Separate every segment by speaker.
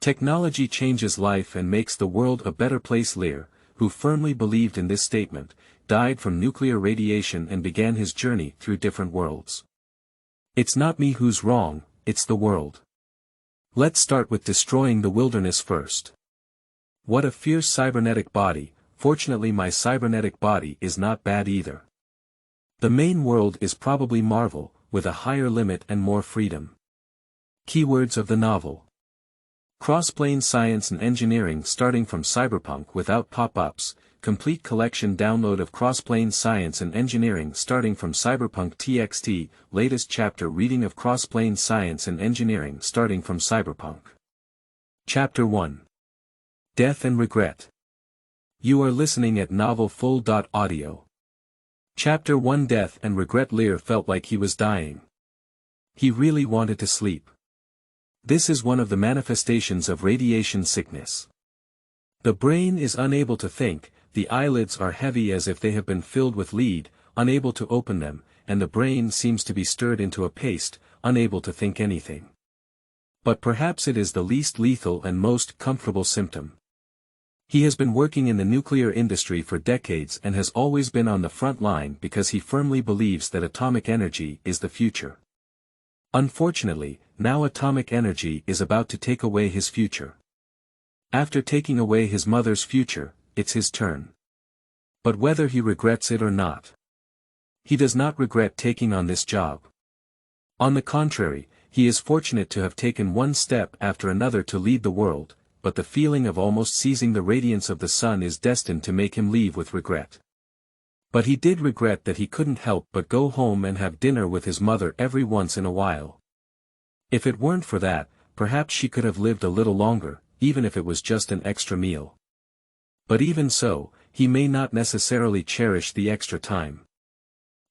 Speaker 1: Technology changes life and makes the world a better place. Lear, who firmly believed in this statement, died from nuclear radiation and began his journey through different worlds. It's not me who's wrong, it's the world. Let's start with destroying the wilderness first. What a fierce cybernetic body. Fortunately my cybernetic body is not bad either. The main world is probably Marvel, with a higher limit and more freedom. Keywords of the novel. Cross-plane science and engineering starting from Cyberpunk without pop-ups, complete collection download of Cross-plane science and engineering starting from Cyberpunk TXT, latest chapter reading of Cross-plane science and engineering starting from Cyberpunk. Chapter 1. Death and Regret. You are listening at novelfull.audio. Chapter 1. Death and Regret. Lear felt like he was dying. He really wanted to sleep. This is one of the manifestations of radiation sickness. The brain is unable to think, the eyelids are heavy as if they have been filled with lead, unable to open them, and the brain seems to be stirred into a paste, unable to think anything. But perhaps it is the least lethal and most comfortable symptom. He has been working in the nuclear industry for decades and has always been on the front line because he firmly believes that atomic energy is the future. Unfortunately, now atomic energy is about to take away his future. After taking away his mother's future, it's his turn. But whether he regrets it or not, he does not regret taking on this job. On the contrary, he is fortunate to have taken one step after another to lead the world, but the feeling of almost seizing the radiance of the sun is destined to make him leave with regret. But he did regret that he couldn't help but go home and have dinner with his mother every once in a while. If it weren't for that, perhaps she could have lived a little longer, even if it was just an extra meal. But even so, he may not necessarily cherish the extra time.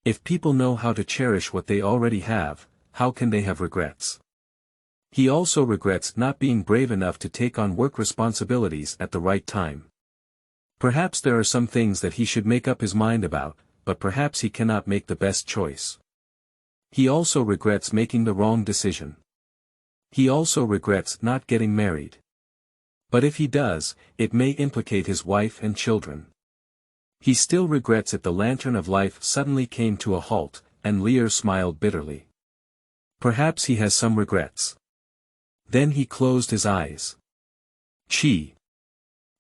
Speaker 1: If people know how to cherish what they already have, how can they have regrets? He also regrets not being brave enough to take on work responsibilities at the right time. Perhaps there are some things that he should make up his mind about, but perhaps he cannot make the best choice. He also regrets making the wrong decision. He also regrets not getting married. But if he does, it may implicate his wife and children. He still regrets it. The lantern of life suddenly came to a halt, and Lear smiled bitterly. Perhaps he has some regrets. Then he closed his eyes. Chee!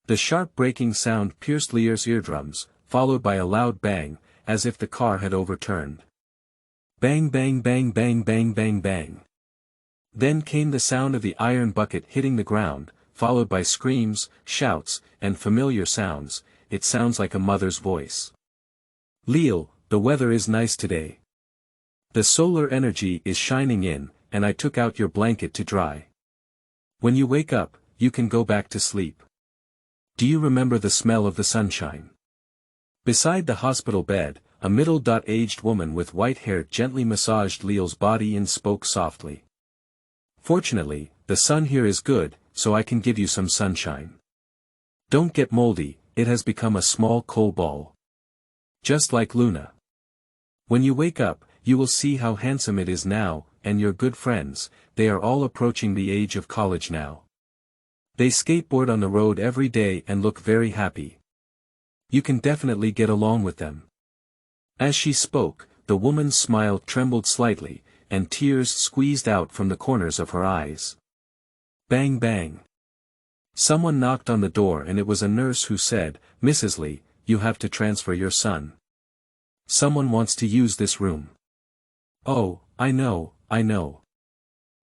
Speaker 1: The sharp breaking sound pierced Lear's eardrums, followed by a loud bang, as if the car had overturned. Bang bang bang bang bang bang bang. Then came the sound of the iron bucket hitting the ground, followed by screams, shouts, and familiar sounds. It sounds like a mother's voice. Leal, the weather is nice today. The solar energy is shining in, and I took out your blanket to dry. When you wake up, you can go back to sleep. Do you remember the smell of the sunshine? Beside the hospital bed, a middle-aged woman with white hair gently massaged Leal's body and spoke softly. Fortunately, the sun here is good, so I can give you some sunshine. Don't get moldy, it has become a small coal ball. Just like Luna. When you wake up, you will see how handsome it is now, and your good friends, they are all approaching the age of college now. They skateboard on the road every day and look very happy. You can definitely get along with them. As she spoke, the woman's smile trembled slightly, and tears squeezed out from the corners of her eyes. Bang bang. Someone knocked on the door and it was a nurse who said, "Mrs. Lee, you have to transfer your son. Someone wants to use this room." "Oh, I know.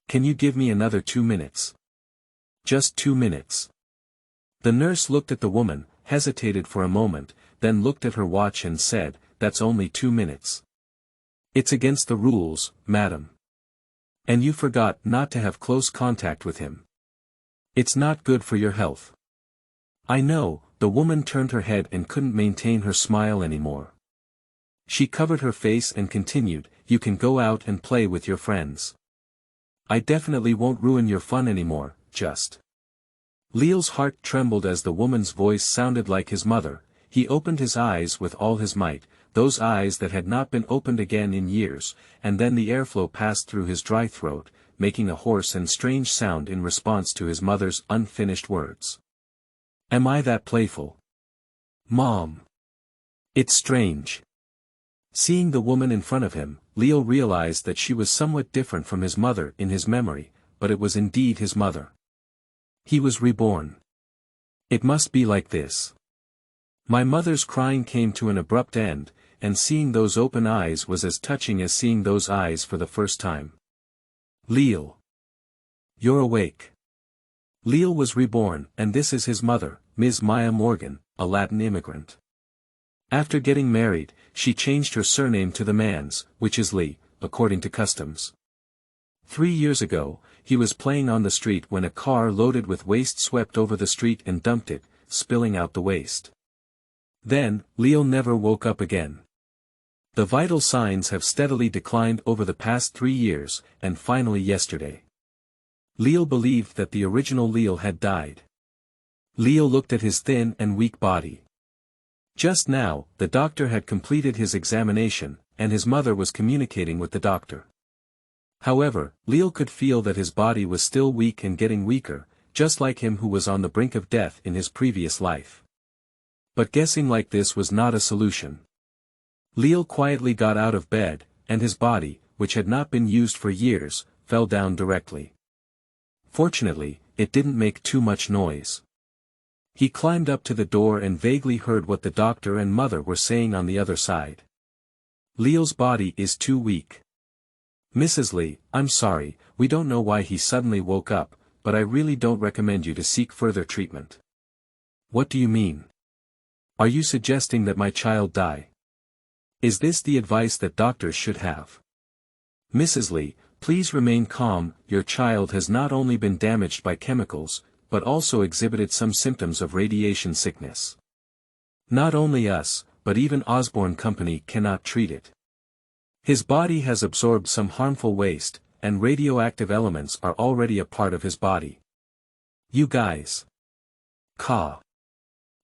Speaker 1: Can you give me another 2 minutes? Just 2 minutes. The nurse looked at the woman, hesitated for a moment, then looked at her watch and said, "That's only 2 minutes. It's against the rules, madam. And you forgot not to have close contact with him. It's not good for your health." "I know." The woman turned her head and couldn't maintain her smile anymore. She covered her face and continued, "You can go out and play with your friends. I definitely won't ruin your fun anymore, just." Leal's heart trembled as the woman's voice sounded like his mother. He opened his eyes with all his might, those eyes that had not been opened again in years, and then the airflow passed through his dry throat, making a hoarse and strange sound in response to his mother's unfinished words. Am I that playful? Mom. It's strange. Seeing the woman in front of him, Leo realized that she was somewhat different from his mother in his memory, but it was indeed his mother. He was reborn. It must be like this. My mother's crying came to an abrupt end, and seeing those open eyes was as touching as seeing those eyes for the first time. Leo. You're awake. Leo was reborn, and this is his mother, Ms. Maya Morgan, a Latin immigrant. After getting married, she changed her surname to the man's, which is Lee, according to customs. 3 years ago, he was playing on the street when a car loaded with waste swept over the street and dumped it, spilling out the waste. Then, Leo never woke up again. The vital signs have steadily declined over the past 3 years, and finally yesterday. Leo believed that the original Leo had died. Leo looked at his thin and weak body. Just now, the doctor had completed his examination, and his mother was communicating with the doctor. However, Leo could feel that his body was still weak and getting weaker, just like him who was on the brink of death in his previous life. But guessing like this was not a solution. Leo quietly got out of bed, and his body, which had not been used for years, fell down directly. Fortunately, it didn't make too much noise. He climbed up to the door and vaguely heard what the doctor and mother were saying on the other side. Leo's body is too weak. Mrs. Lee, I'm sorry, we don't know why he suddenly woke up, but I really don't recommend you to seek further treatment. What do you mean? Are you suggesting that my child die? Is this the advice that doctors should have? Mrs. Lee, please remain calm. Your child has not only been damaged by chemicals, but also exhibited some symptoms of radiation sickness. Not only us, but even Osborne Company cannot treat it. His body has absorbed some harmful waste, and radioactive elements are already a part of his body. You guys. Ka.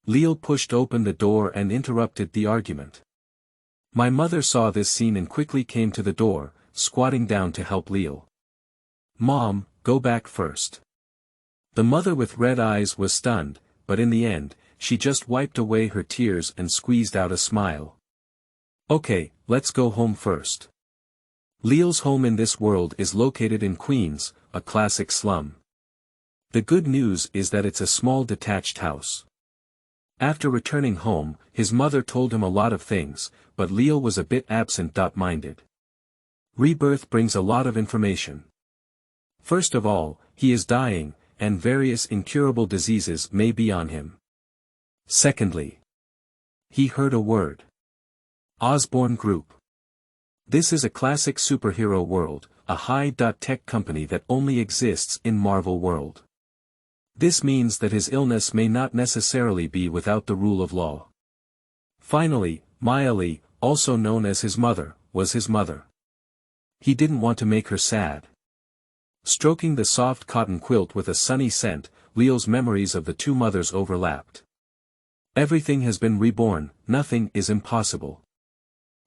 Speaker 1: Leo pushed open the door and interrupted the argument. My mother saw this scene and quickly came to the door, squatting down to help Leo. Mom, go back first. The mother with red eyes was stunned, but in the end, she just wiped away her tears and squeezed out a smile. Okay, let's go home first. Leo's home in this world is located in Queens, a classic slum. The good news is that it's a small detached house. After returning home, his mother told him a lot of things, but Leo was a bit absent-minded. Rebirth brings a lot of information. First of all, he is dying, and various incurable diseases may be on him. Secondly, he heard a word. Osborne Group. This is a classic superhero world, a high-tech company that only exists in Marvel world. This means that his illness may not necessarily be without the rule of law. Finally, Maya Lee, also known as his mother, was his mother. He didn't want to make her sad. Stroking the soft cotton quilt with a sunny scent, Leo's memories of the two mothers overlapped. Everything has been reborn, nothing is impossible.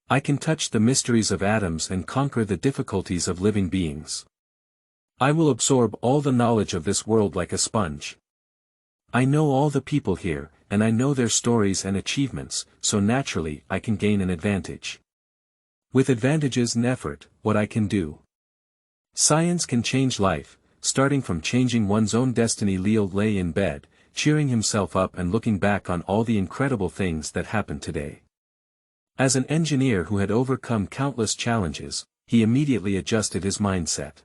Speaker 1: I can touch the mysteries of atoms and conquer the difficulties of living beings. I will absorb all the knowledge of this world like a sponge. I know all the people here, and I know their stories and achievements, so naturally I can gain an advantage. With advantages and effort, what I can do. Science can change life, starting from changing one's own destiny. Leo lay in bed, cheering himself up and looking back on all the incredible things that happened today. As an engineer who had overcome countless challenges, he immediately adjusted his mindset.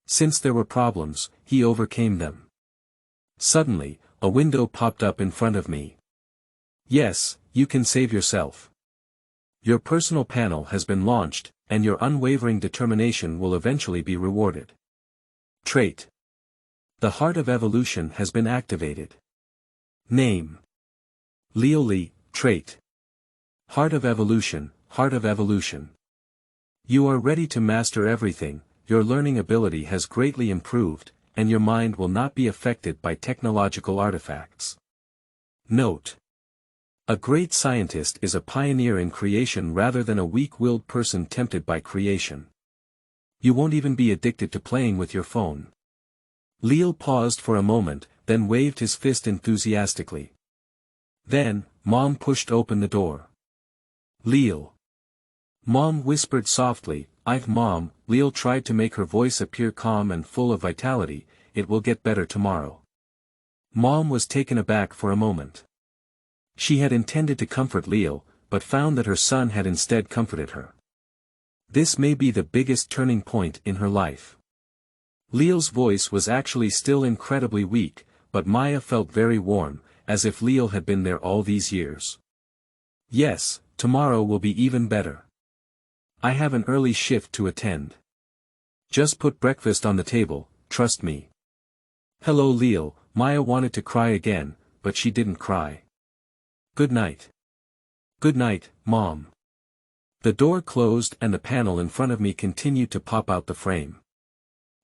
Speaker 1: Since there were problems, he overcame them. Suddenly, a window popped up in front of me. Yes, you can save yourself. Your personal panel has been launched, and your unwavering determination will eventually be rewarded. Trait. The heart of evolution has been activated. Name. Leo Lee, trait. Heart of evolution, heart of evolution. You are ready to master everything, your learning ability has greatly improved, and your mind will not be affected by technological artifacts. Note. A great scientist is a pioneer in creation rather than a weak-willed person tempted by creation. You won't even be addicted to playing with your phone. Lear paused for a moment, then waved his fist enthusiastically. Then, Mom pushed open the door. Lear. Mom whispered softly, Mom. Lear tried to make her voice appear calm and full of vitality. It will get better tomorrow. Mom was taken aback for a moment. She had intended to comfort Lear, but found that her son had instead comforted her. This may be the biggest turning point in her life. Lear's voice was actually still incredibly weak, but Maya felt very warm, as if Lear had been there all these years. Yes, tomorrow will be even better. I have an early shift to attend. Just put breakfast on the table, trust me. Hello Lear. Maya wanted to cry again, but she didn't cry. Good night. Good night, Mom. The door closed and the panel in front of me continued to pop out the frame.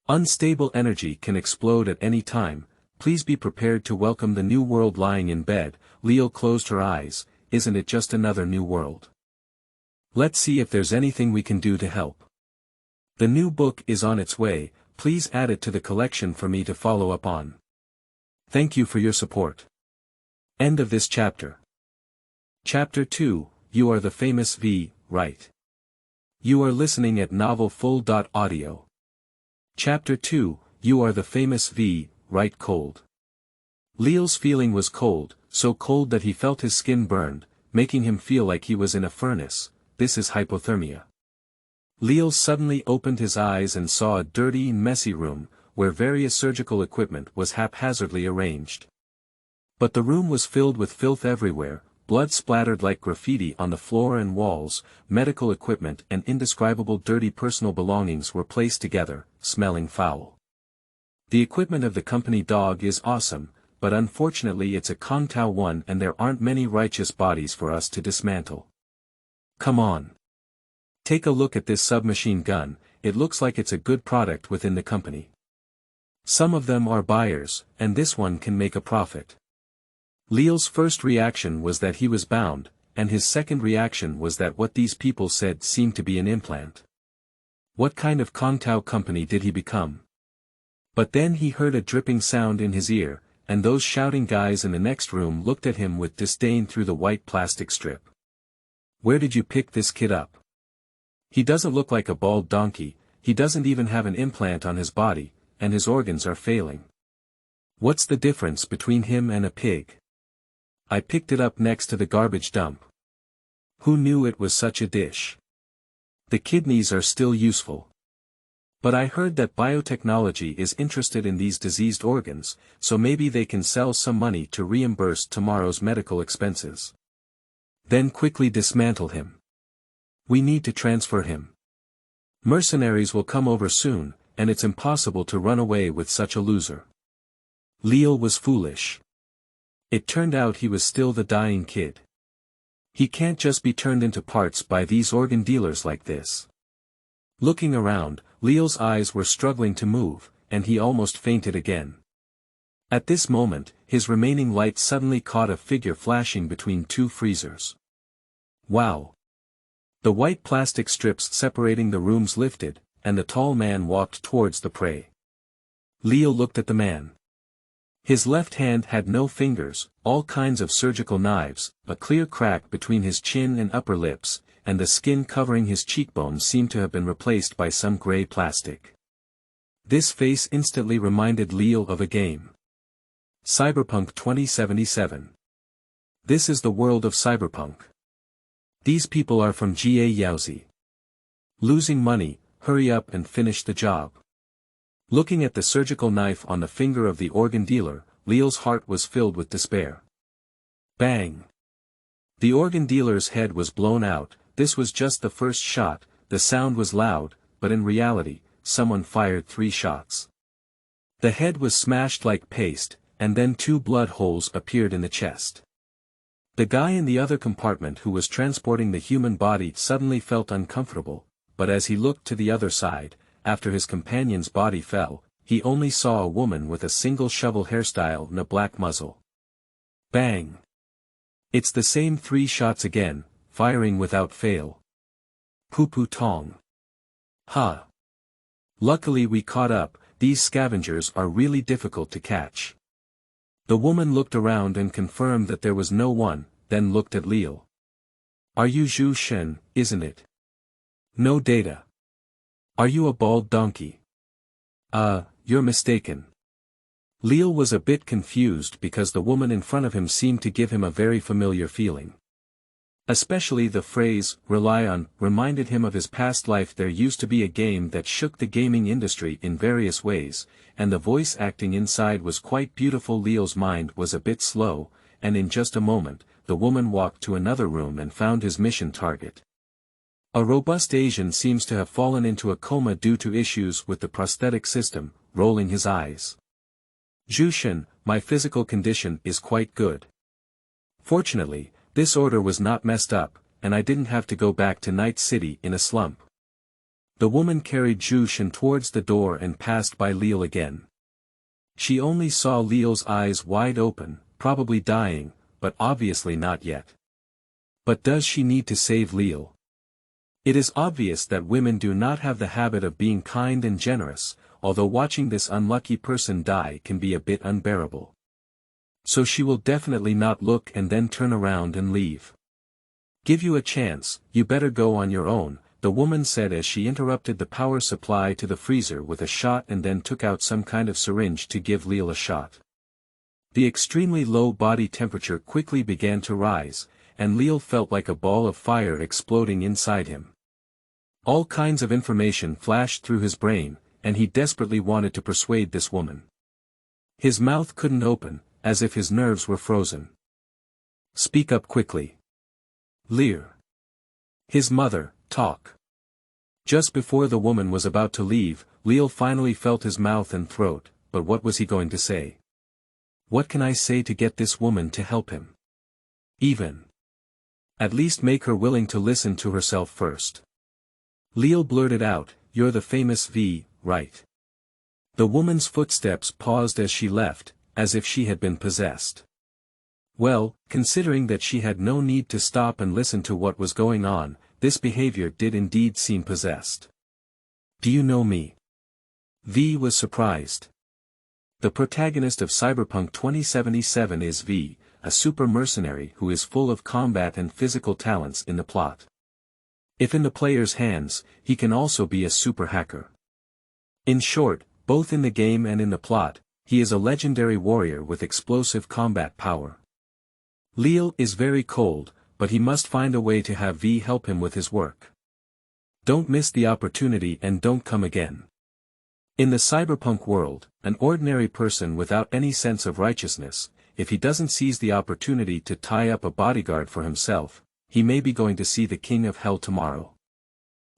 Speaker 1: Unstable energy can explode at any time. Please be prepared to welcome the new world. Lying in bed, Lear closed her eyes. Isn't it just another new world? Let's see if there's anything we can do to help. The new book is on its way. Please add it to the collection for me to follow up on. Thank you for your support. End of this chapter. Chapter 2, You Are the Famous V, Right. You are listening at novelfull.audio. Chapter 2, You Are the Famous V, Right. Cold. Lear's feeling was cold, so cold that he felt his skin burned, making him feel like he was in a furnace. This is hypothermia. Lear suddenly opened his eyes and saw a dirty, messy room, where various surgical equipment was haphazardly arranged. But the room was filled with filth everywhere, blood splattered like graffiti on the floor and walls, medical equipment and indescribable dirty personal belongings were placed together, smelling foul. The equipment of the company dog is awesome, but unfortunately it's a Kangtao one and there aren't many righteous bodies for us to dismantle. Come on. Take a look at this submachine gun, it looks like it's a good product within the company. Some of them are buyers, and this one can make a profit. Lear's first reaction was that he was bound, and his second reaction was that what these people said seemed to be an implant. What kind of Kangtao company did he become? But then he heard a dripping sound in his ear, and those shouting guys in the next room looked at him with disdain through the white plastic strip. Where did you pick this kid up? He doesn't look like a bald donkey, he doesn't even have an implant on his body, and his organs are failing. What's the difference between him and a pig? I picked it up next to the garbage dump. Who knew it was such a dish? The kidneys are still useful. But I heard that biotechnology is interested in these diseased organs, so maybe they can sell some money to reimburse tomorrow's medical expenses. Then quickly dismantle him. We need to transfer him. Mercenaries will come over soon, and it's impossible to run away with such a loser. Lear was foolish. It turned out he was still the dying kid. He can't just be turned into parts by these organ dealers like this. Looking around, Lear's eyes were struggling to move, and he almost fainted again. At this moment, his remaining light suddenly caught a figure flashing between two freezers. Wow! The white plastic strips separating the rooms lifted, and the tall man walked towards the prey. Lear looked at the man. His left hand had no fingers, all kinds of surgical knives, a clear crack between his chin and upper lips, and the skin covering his cheekbones seemed to have been replaced by some gray plastic. This face instantly reminded Lear of a game. Cyberpunk 2077. This is the world of Cyberpunk. These people are from GA Yaozi. Losing money, hurry up and finish the job. Looking at the surgical knife on the finger of the organ dealer, Lear's heart was filled with despair. Bang! The organ dealer's head was blown out. This was just the first shot. The sound was loud, but in reality, someone fired 3 shots. The head was smashed like paste, and then 2 blood holes appeared in the chest. The guy in the other compartment who was transporting the human body suddenly felt uncomfortable, but as he looked to the other side, after his companion's body fell, he only saw a woman with a single shovel hairstyle and a black muzzle. Bang! It's the same 3 shots again, firing without fail. Poo-poo tong. Ha! Luckily we caught up, these scavengers are really difficult to catch. The woman looked around and confirmed that there was no one, then looked at Leal. Are you Zhu Shen, isn't it? No data. Are you a bald donkey? You're mistaken. Leal was a bit confused because the woman in front of him seemed to give him a very familiar feeling. Especially the phrase, rely on, reminded him of his past life. There used to be a game that shook the gaming industry in various ways, and the voice acting inside was quite beautiful. Leal's mind was a bit slow, and in just a moment, the woman walked to another room and found his mission target. A robust Asian seems to have fallen into a coma due to issues with the prosthetic system, rolling his eyes. Jushin, my physical condition is quite good. Fortunately, this order was not messed up, and I didn't have to go back to Night City in a slump. The woman carried Jushin towards the door and passed by Leal again. She only saw Leal's eyes wide open, probably dying, but obviously not yet. But does she need to save Leal? It is obvious that women do not have the habit of being kind and generous, although watching this unlucky person die can be a bit unbearable. So she will definitely not look and then turn around and leave. Give you a chance, you better go on your own, the woman said as she interrupted the power supply to the freezer with a shot and then took out some kind of syringe to give Leal a shot. The extremely low body temperature quickly began to rise, and Leal felt like a ball of fire exploding inside him. All kinds of information flashed through his brain, and he desperately wanted to persuade this woman. His mouth couldn't open, as if his nerves were frozen. Speak up quickly. Lear. His mother, talk. Just before the woman was about to leave, Leal finally felt his mouth and throat, but what was he going to say? What can I say to get this woman to help him? Even. At least make her willing to listen to herself first. Leal blurted out, you're the famous V, right? The woman's footsteps paused as she left, as if she had been possessed. Well, considering that she had no need to stop and listen to what was going on, this behavior did indeed seem possessed. Do you know me? V was surprised. The protagonist of Cyberpunk 2077 is V, a super mercenary who is full of combat and physical talents in the plot. If in the player's hands, he can also be a super hacker. In short, both in the game and in the plot, he is a legendary warrior with explosive combat power. Leal is very cold, but he must find a way to have V help him with his work. Don't miss the opportunity and don't come again. In the cyberpunk world, an ordinary person without any sense of righteousness, if he doesn't seize the opportunity to tie up a bodyguard for himself, he may be going to see the king of hell tomorrow.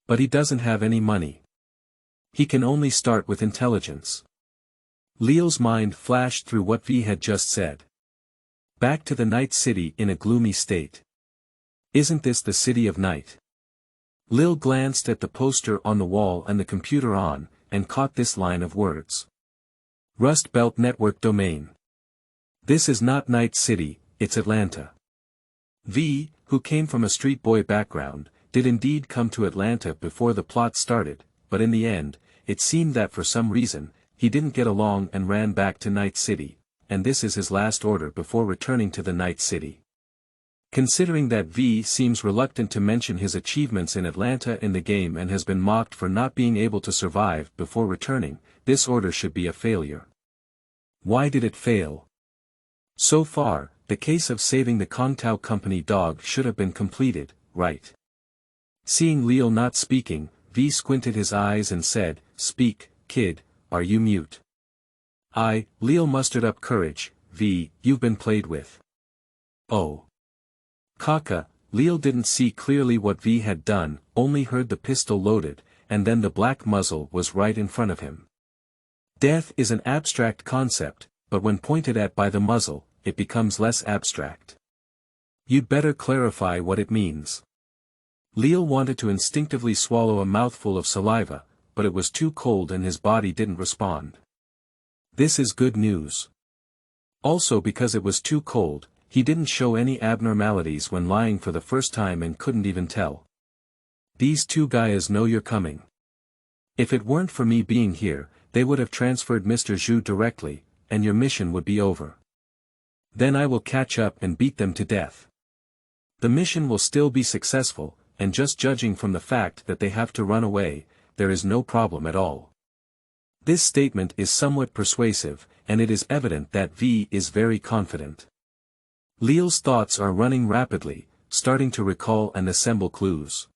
Speaker 1: But he doesn't have any money. He can only start with intelligence. Leal's mind flashed through what V had just said. Back to the Night City in a gloomy state. Isn't this the city of night? Leal glanced at the poster on the wall and the computer on, and caught this line of words. Rust Belt Network Domain. This is not Night City, it's Atlanta. V, who came from a street boy background, did indeed come to Atlanta before the plot started, but in the end, it seemed that for some reason, he didn't get along and ran back to Night City, and this is his last order before returning to the Night City. Considering that V seems reluctant to mention his achievements in Atlanta in the game and has been mocked for not being able to survive before returning, this order should be a failure. Why did it fail? So far, the case of saving the Kangtao company dog should have been completed, right? Seeing Leal not speaking, V squinted his eyes and said, Speak, kid, are you mute? Leal mustered up courage, V, you've been played with. Oh. Kaka, Leal didn't see clearly what V had done, only heard the pistol loaded, and then the black muzzle was right in front of him. Death is an abstract concept, but when pointed at by the muzzle, it becomes less abstract. You'd better clarify what it means. Leal wanted to instinctively swallow a mouthful of saliva, but it was too cold and his body didn't respond. This is good news. Also because it was too cold, he didn't show any abnormalities when lying for the first time and couldn't even tell. These two guys know you're coming. If it weren't for me being here, they would have transferred Mr. Zhu directly, and your mission would be over. Then I will catch up and beat them to death. The mission will still be successful, and just judging from the fact that they have to run away, there is no problem at all. This statement is somewhat persuasive, and it is evident that V is very confident. Lear's thoughts are running rapidly, starting to recall and assemble clues.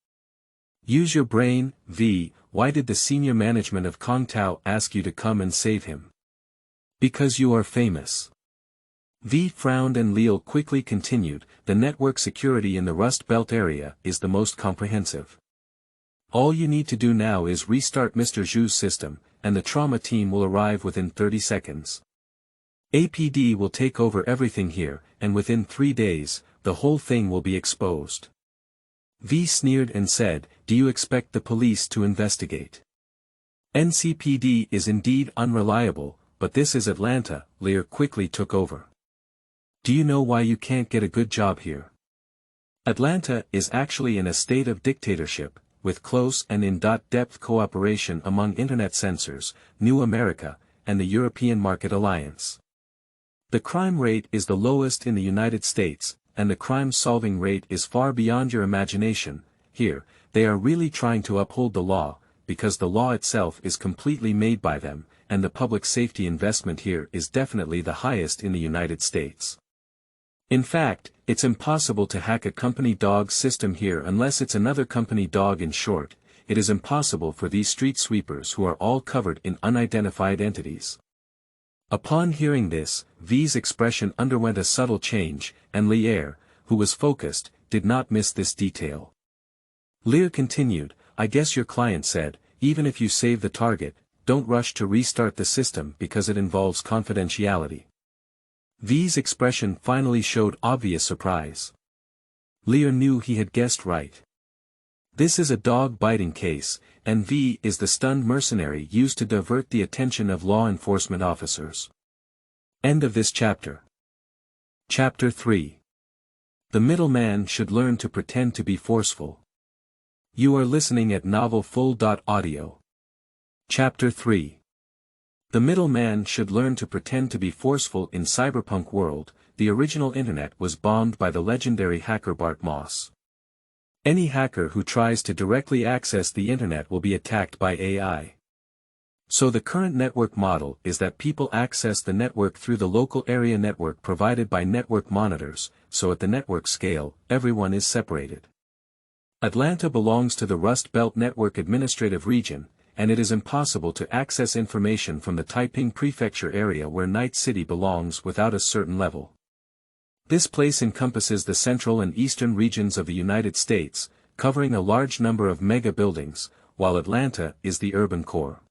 Speaker 1: Use your brain, V. Why did the senior management of Kangtao ask you to come and save him? Because you are famous. V frowned and Lear quickly continued, the network security in the Rust Belt area is the most comprehensive. All you need to do now is restart Mr. Zhu's system, and the trauma team will arrive within 30 seconds. APD will take over everything here, and within 3 days, the whole thing will be exposed. V sneered and said, do you expect the police to investigate? NCPD is indeed unreliable, but this is Atlanta, Lear quickly took over. Do you know why you can't get a good job here? Atlanta is actually in a state of dictatorship, with close and in-depth cooperation among Internet censors, New America, and the European Market Alliance. The crime rate is the lowest in the United States, and the crime-solving rate is far beyond your imagination. Here, they are really trying to uphold the law, because the law itself is completely made by them, and the public safety investment here is definitely the highest in the United States. In fact, it's impossible to hack a company dog system here unless it's another company dog. In short, it is impossible for these street sweepers who are all covered in unidentified entities. Upon hearing this, V's expression underwent a subtle change, and Lear, who was focused, did not miss this detail. Lear continued, I guess your client said, even if you save the target, don't rush to restart the system because it involves confidentiality. V's expression finally showed obvious surprise. Lear knew he had guessed right. This is a dog-biting case, and V is the stunned mercenary used to divert the attention of law enforcement officers. End of this chapter. Chapter 3. The middleman should learn to pretend to be forceful. You are listening at novelfull.audio. Chapter 3. The middleman should learn to pretend to be forceful. In Cyberpunk world, the original internet was bombed by the legendary hacker Bart Moss. Any hacker who tries to directly access the internet will be attacked by AI. So the current network model is that people access the network through the local area network provided by network monitors, so at the network scale, everyone is separated. Atlanta belongs to the Rust Belt Network Administrative Region, and it is impossible to access information from the Taiping Prefecture area where Night City belongs without a certain level. This place encompasses the central and eastern regions of the United States, covering a large number of mega buildings, while Atlanta is the urban core.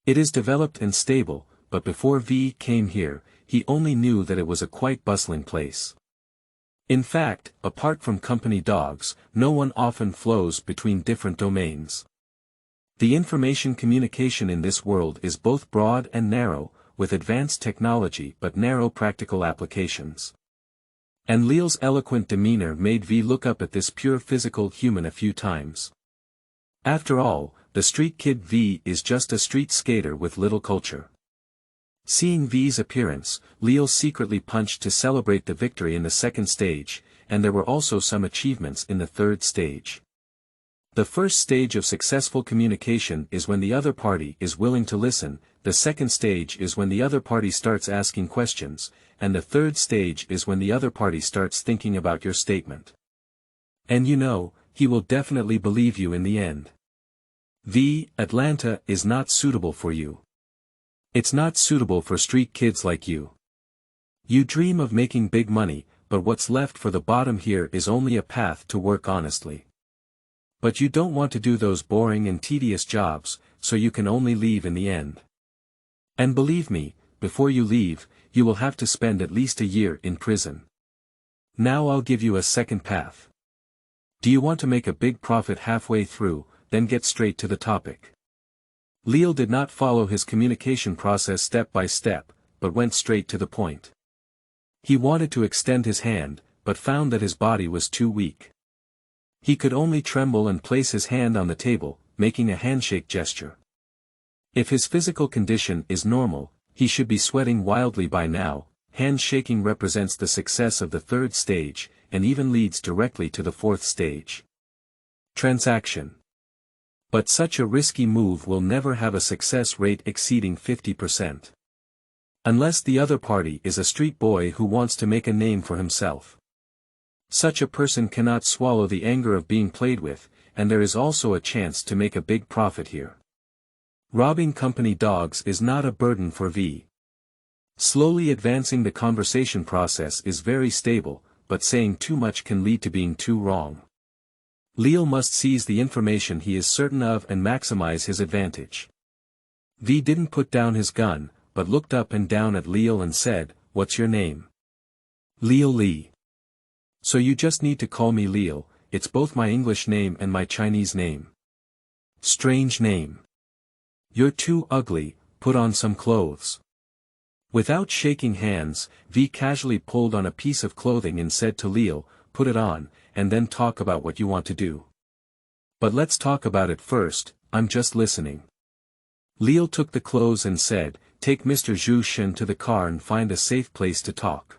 Speaker 1: It is developed and stable, but before V came here, he only knew that it was a quite bustling place. In fact, apart from company dogs, no one often flows between different domains. The information communication in this world is both broad and narrow, with advanced technology but narrow practical applications. And Lear's eloquent demeanor made V look up at this pure physical human a few times. After all, the street kid V is just a street skater with little culture. Seeing V's appearance, Lear secretly punched to celebrate the victory in the second stage, and there were also some achievements in the third stage. The first stage of successful communication is when the other party is willing to listen, the second stage is when the other party starts asking questions, and the third stage is when the other party starts thinking about your statement. And you know, he will definitely believe you in the end. V, Atlanta is not suitable for you. It's not suitable for street kids like you. You dream of making big money, but what's left for the bottom here is only a path to work honestly. But you don't want to do those boring and tedious jobs, so you can only leave in the end. And believe me, before you leave, you will have to spend at least a year in prison. Now I'll give you a second path. Do you want to make a big profit halfway through, then get straight to the topic? Lear did not follow his communication process step by step, but went straight to the point. He wanted to extend his hand, but found that his body was too weak. He could only tremble and place his hand on the table, making a handshake gesture. If his physical condition is normal, he should be sweating wildly by now. Handshaking represents the success of the third stage, and even leads directly to the fourth stage. Transaction. But such a risky move will never have a success rate exceeding 50%. Unless the other party is a street boy who wants to make a name for himself. Such a person cannot swallow the anger of being played with, and there is also a chance to make a big profit here. Robbing company dogs is not a burden for V. Slowly advancing the conversation process is very stable, but saying too much can lead to being too wrong. Lear must seize the information he is certain of and maximize his advantage. V didn't put down his gun, but looked up and down at Lear and said, "What's your name?" "Lear Lee." "So you just need to call me Lear, it's both my English name and my Chinese name." "Strange name. You're too ugly, put on some clothes." Without shaking hands, V casually pulled on a piece of clothing and said to Lear, "Put it on, and then talk about what you want to do." "But let's talk about it first, I'm just listening." Lear took the clothes and said, "Take Mr. Zhu Shen to the car and find a safe place to talk."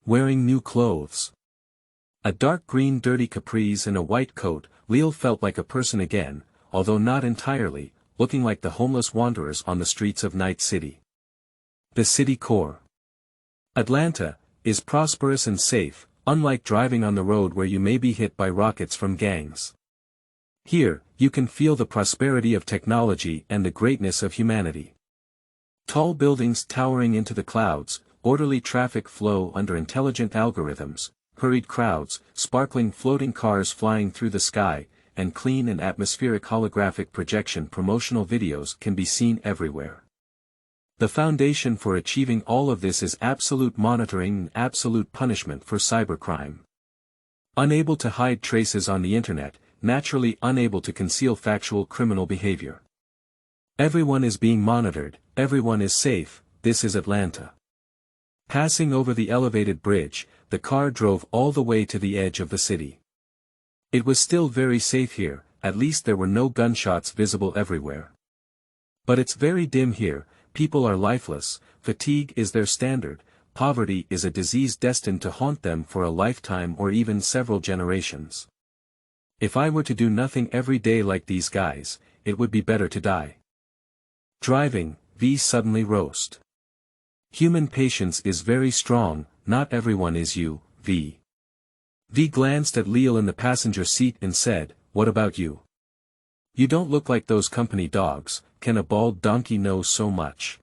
Speaker 1: Wearing new clothes. A dark green dirty capris and a white coat, Lear felt like a person again, although not entirely, looking like the homeless wanderers on the streets of Night City. The city core. Atlanta is prosperous and safe, unlike driving on the road where you may be hit by rockets from gangs. Here, you can feel the prosperity of technology and the greatness of humanity. Tall buildings towering into the clouds, orderly traffic flow under intelligent algorithms, hurried crowds, sparkling floating cars flying through the sky, and clean and atmospheric holographic projection promotional videos can be seen everywhere. The foundation for achieving all of this is absolute monitoring and absolute punishment for cybercrime. Unable to hide traces on the internet, naturally unable to conceal factual criminal behavior. Everyone is being monitored, everyone is safe, this is Atlanta. Passing over the elevated bridge, the car drove all the way to the edge of the city. It was still very safe here, at least there were no gunshots visible everywhere. But it's very dim here. People are lifeless, fatigue is their standard, poverty is a disease destined to haunt them for a lifetime or even several generations. If I were to do nothing every day like these guys, it would be better to die. Driving, V suddenly roast. Human patience is very strong, not everyone is you, V. V glanced at Lear in the passenger seat and said, "What about you? You don't look like those company dogs, can a bald donkey know so much?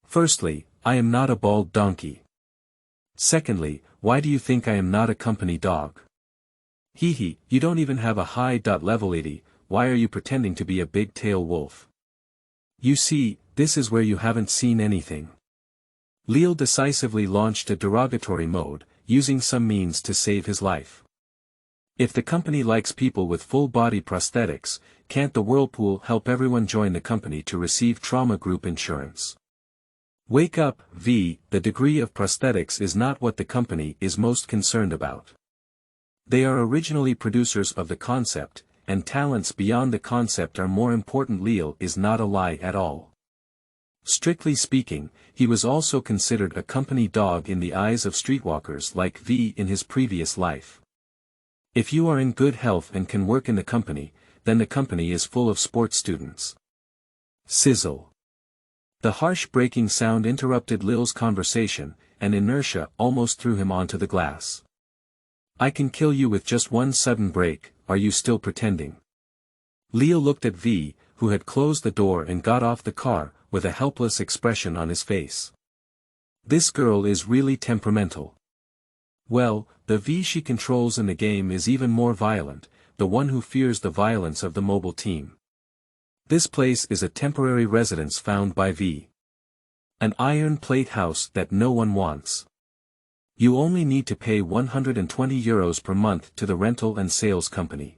Speaker 1: Firstly, I am not a bald donkey. Secondly, why do you think I am not a company dog? Hee, you don't even have a high level 80, why are you pretending to be a big tail wolf? You see, this is where you haven't seen anything." Lear decisively launched a derogatory mode, using some means to save his life. If the company likes people with full-body prosthetics, can't the Whirlpool help everyone join the company to receive trauma group insurance? Wake up, V, the degree of prosthetics is not what the company is most concerned about. They are originally producers of the concept, and talents beyond the concept are more important. Lear is not a lie at all. Strictly speaking, he was also considered a company dog in the eyes of streetwalkers like V in his previous life. If you are in good health and can work in the company, then the company is full of sports students. Sizzle. The harsh breaking sound interrupted Lear's conversation, and inertia almost threw him onto the glass. "I can kill you with just one sudden break, are you still pretending?" Lear looked at V, who had closed the door and got off the car, with a helpless expression on his face. This girl is really temperamental. Well, the V she controls in the game is even more violent, the one who fears the violence of the mobile team. This place is a temporary residence found by V. An iron plate house that no one wants. You only need to pay €120 per month to the rental and sales company.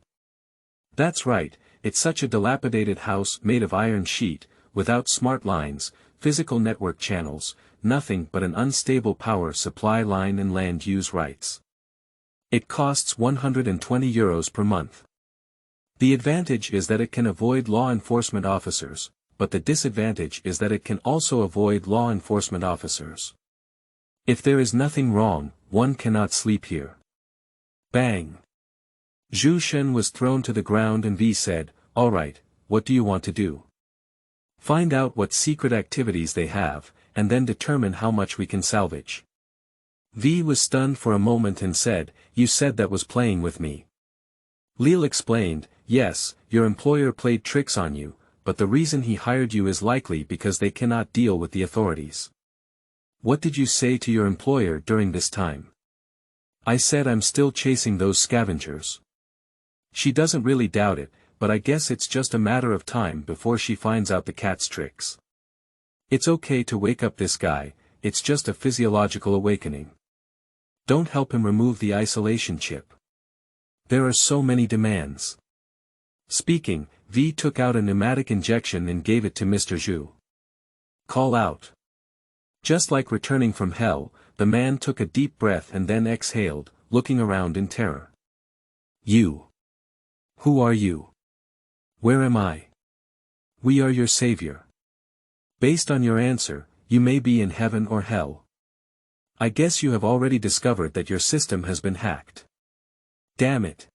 Speaker 1: That's right, it's such a dilapidated house made of iron sheet, without smart lines, physical network channels, nothing but an unstable power supply line and land use rights. It costs €120 per month. The advantage is that it can avoid law enforcement officers, but the disadvantage is that it can also avoid law enforcement officers. If there is nothing wrong, one cannot sleep here. Bang! Zhu Shen was thrown to the ground and V said, "All right, what do you want to do? Find out what secret activities they have, and then determine how much we can salvage." V was stunned for a moment and said, "You said that was playing with me." Lear explained, "Yes, your employer played tricks on you, but the reason he hired you is likely because they cannot deal with the authorities." "What did you say to your employer during this time?" "I said I'm still chasing those scavengers." "She doesn't really doubt it, but I guess it's just a matter of time before she finds out the cat's tricks. It's okay to wake up this guy, it's just a physiological awakening. Don't help him remove the isolation chip. There are so many demands." Speaking, V took out a pneumatic injection and gave it to Mr. Zhu. "Call out." Just like returning from hell, the man took a deep breath and then exhaled, looking around in terror. "You. Who are you? Where am I?" "We are your savior. Based on your answer, you may be in heaven or hell. I guess you have already discovered that your system has been hacked." "Damn it."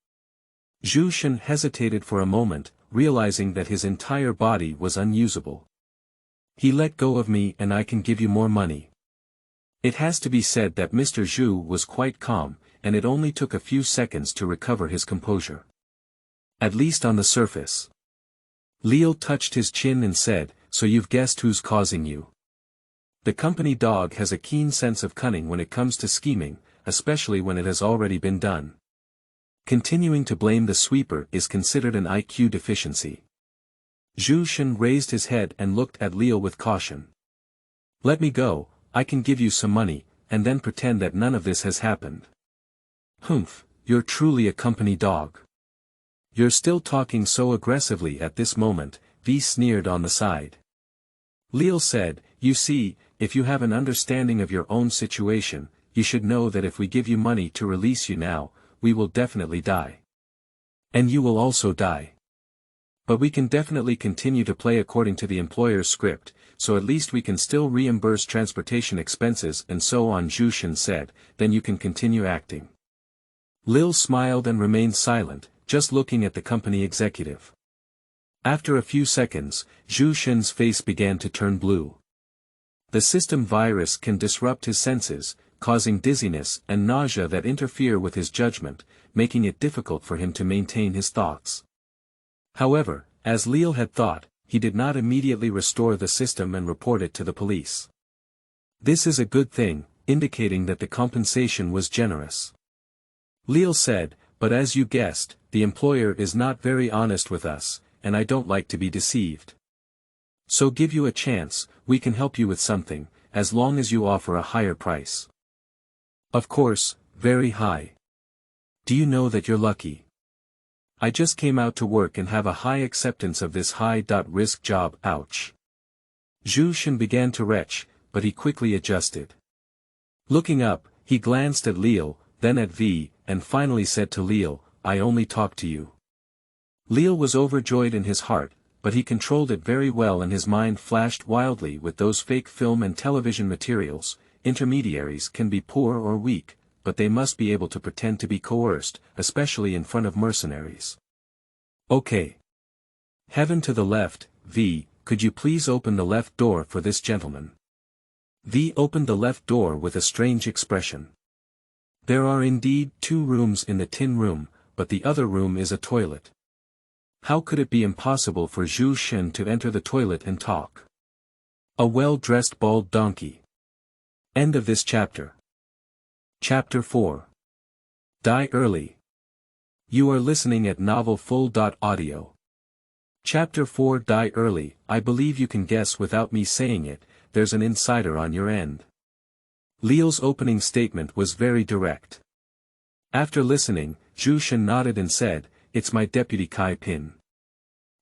Speaker 1: Zhu Shen hesitated for a moment, realizing that his entire body was unusable. "He let go of me and I can give you more money." It has to be said that Mr. Zhu was quite calm, and it only took a few seconds to recover his composure. At least on the surface. Lear touched his chin and said, "So you've guessed who's causing you." The company dog has a keen sense of cunning when it comes to scheming, especially when it has already been done. Continuing to blame the sweeper is considered an IQ deficiency. Zhu Shen raised his head and looked at Lear with caution. "Let me go, I can give you some money, and then pretend that none of this has happened." "Humph, you're truly a company dog. You're still talking so aggressively at this moment," V sneered on the side. Lear said, "You see, if you have an understanding of your own situation, you should know that if we give you money to release you now, we will definitely die. And you will also die. But we can definitely continue to play according to the employer's script, so at least we can still reimburse transportation expenses and so on." Zhu Shen said, "Then you can continue acting." Lear smiled and remained silent, just looking at the company executive. After a few seconds, Zhu Shen's face began to turn blue. The system virus can disrupt his senses, causing dizziness and nausea that interfere with his judgment, making it difficult for him to maintain his thoughts. However, as Lear had thought, he did not immediately restore the system and report it to the police. This is a good thing, indicating that the compensation was generous. Lear said, "But as you guessed, the employer is not very honest with us, and I don't like to be deceived. So give you a chance, we can help you with something, as long as you offer a higher price. Of course, very high. Do you know that you're lucky? I just came out to work and have a high acceptance of this high-risk job, ouch." Zhu Shen began to retch, but he quickly adjusted. Looking up, he glanced at Lear, then at V, and finally said to Lear, "I only talk to you." Lear was overjoyed in his heart, but he controlled it very well and his mind flashed wildly with those fake film and television materials. Intermediaries can be poor or weak, but they must be able to pretend to be coerced, especially in front of mercenaries. "Okay. Heaven to the left, V, could you please open the left door for this gentleman?" V opened the left door with a strange expression. There are indeed 2 rooms in the tin room, but the other room is a toilet. How could it be impossible for Zhu Shen to enter the toilet and talk? A well-dressed bald donkey. End of this chapter. Chapter 4. Die Early. You are listening at novelfull.audio. Chapter 4. Die Early. I believe you can guess without me saying it, there's an insider on your end. Lear's opening statement was very direct. After listening, Zhu Shen nodded and said, "It's my deputy Kai Pin."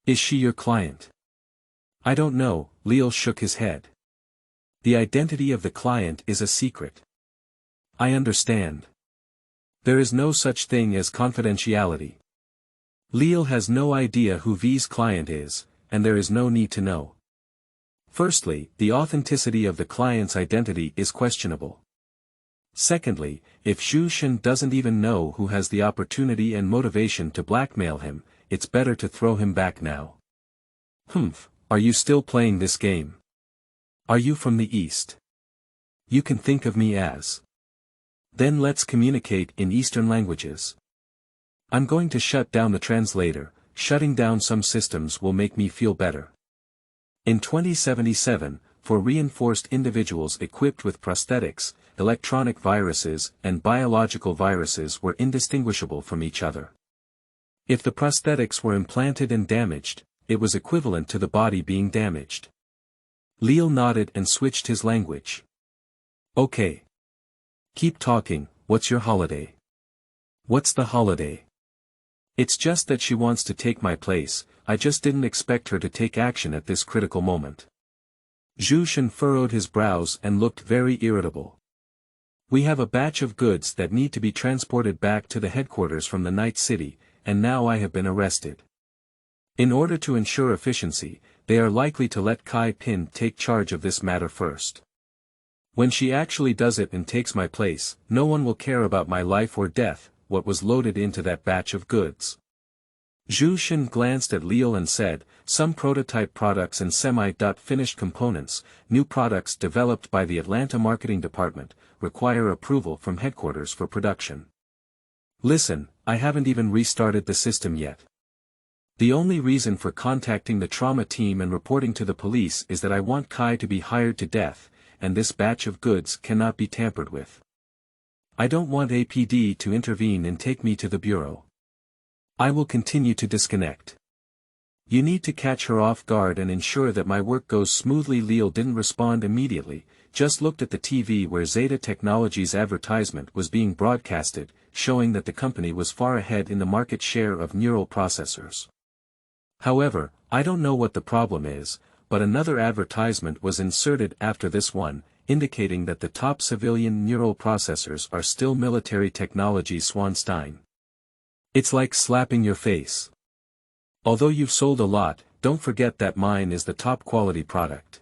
Speaker 1: "Is she your client?" "I don't know," Lear shook his head. "The identity of the client is a secret." "I understand. There is no such thing as confidentiality." Lear has no idea who V's client is, and there is no need to know. Firstly, the authenticity of the client's identity is questionable. Secondly, if Zhu Shen doesn't even know who has the opportunity and motivation to blackmail him, it's better to throw him back now. Are you still playing this game? Are you from the East? You can think of me as. Then let's communicate in Eastern languages. I'm going to shut down the translator. Shutting down some systems will make me feel better. In 2077, for reinforced individuals equipped with prosthetics, electronic viruses and biological viruses were indistinguishable from each other. If the prosthetics were implanted and damaged, it was equivalent to the body being damaged. Lear nodded and switched his language. Okay. Keep talking, what's your holiday? What's the holiday? It's just that she wants to take my place, I just didn't expect her to take action at this critical moment. Zhu Shen furrowed his brows and looked very irritable. We have a batch of goods that need to be transported back to the headquarters from the Night City, and now I have been arrested. In order to ensure efficiency, they are likely to let Kai Pin take charge of this matter first. When she actually does it and takes my place, no one will care about my life or death, what was loaded into that batch of goods. Zhu Shen glanced at Lear and said, some prototype products and semi-finished components, new products developed by the Atlanta Marketing Department, require approval from headquarters for production. Listen, I haven't even restarted the system yet. The only reason for contacting the trauma team and reporting to the police is that I want Kai to be hired to death, and this batch of goods cannot be tampered with. I don't want APD to intervene and take me to the bureau. I will continue to disconnect. You need to catch her off guard and ensure that my work goes smoothly. Lear didn't respond immediately, just looked at the TV where Zeta Technologies' advertisement was being broadcasted, showing that the company was far ahead in the market share of neural processors. However, I don't know what the problem is, but another advertisement was inserted after this one, indicating that the top civilian neural processors are still military technology. Swanstein. It's like slapping your face. Although you've sold a lot, don't forget that mine is the top quality product.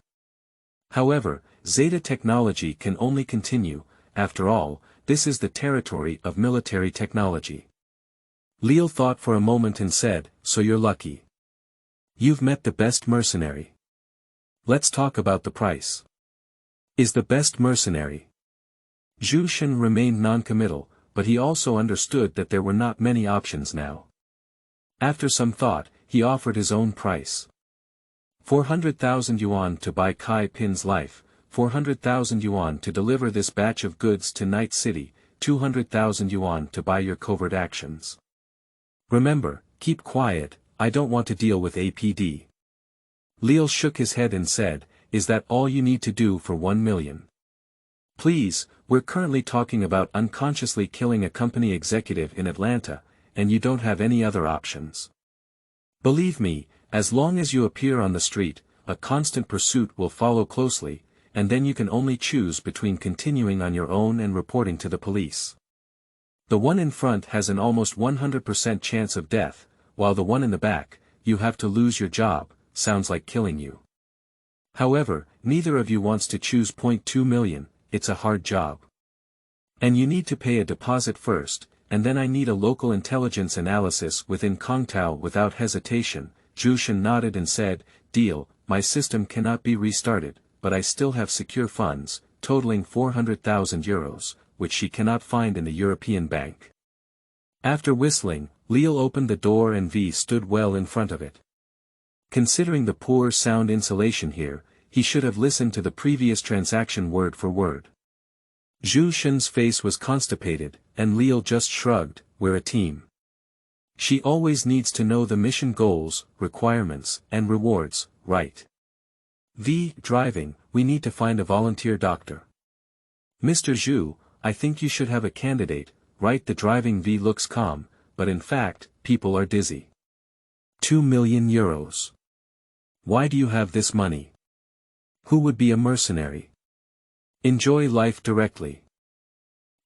Speaker 1: However, Zeta Technology can only continue, after all, this is the territory of military technology. Lear thought for a moment and said, so you're lucky. You've met the best mercenary. Let's talk about the price. Is the best mercenary. Zhu Shen remained non-committal, but he also understood that there were not many options now. After some thought, he offered his own price. 400,000 yuan to buy Kai Pin's life, 400,000 yuan to deliver this batch of goods to Night City, 200,000 yuan to buy your covert actions. Remember, keep quiet, I don't want to deal with APD. Lear shook his head and said, is that all you need to do for 1 million? Please, we're currently talking about unconsciously killing a company executive in Atlanta, and you don't have any other options. Believe me, as long as you appear on the street, a constant pursuit will follow closely, and then you can only choose between continuing on your own and reporting to the police. The one in front has an almost 100% chance of death, while the one in the back, you have to lose your job, sounds like killing you. However, neither of you wants to choose. 2 million, it's a hard job. And you need to pay a deposit first, and then I need a local intelligence analysis within Kangtao. Without hesitation, Zhu Shen nodded and said, deal, my system cannot be restarted, but I still have secure funds, totaling 400,000 euros, which she cannot find in the European bank. After whistling, Lear opened the door and V stood well in front of it. Considering the poor sound insulation here, he should have listened to the previous transaction word for word. Zhu Shen's face was constipated, and Lear just shrugged, we're a team. She always needs to know the mission goals, requirements, and rewards, right? V. Driving, we need to find a volunteer doctor. Mr. Zhu, I think you should have a candidate, right? The driving. V looks calm, but in fact, people are dizzy. 2 million euros. Why do you have this money? Who would be a mercenary? Enjoy life directly.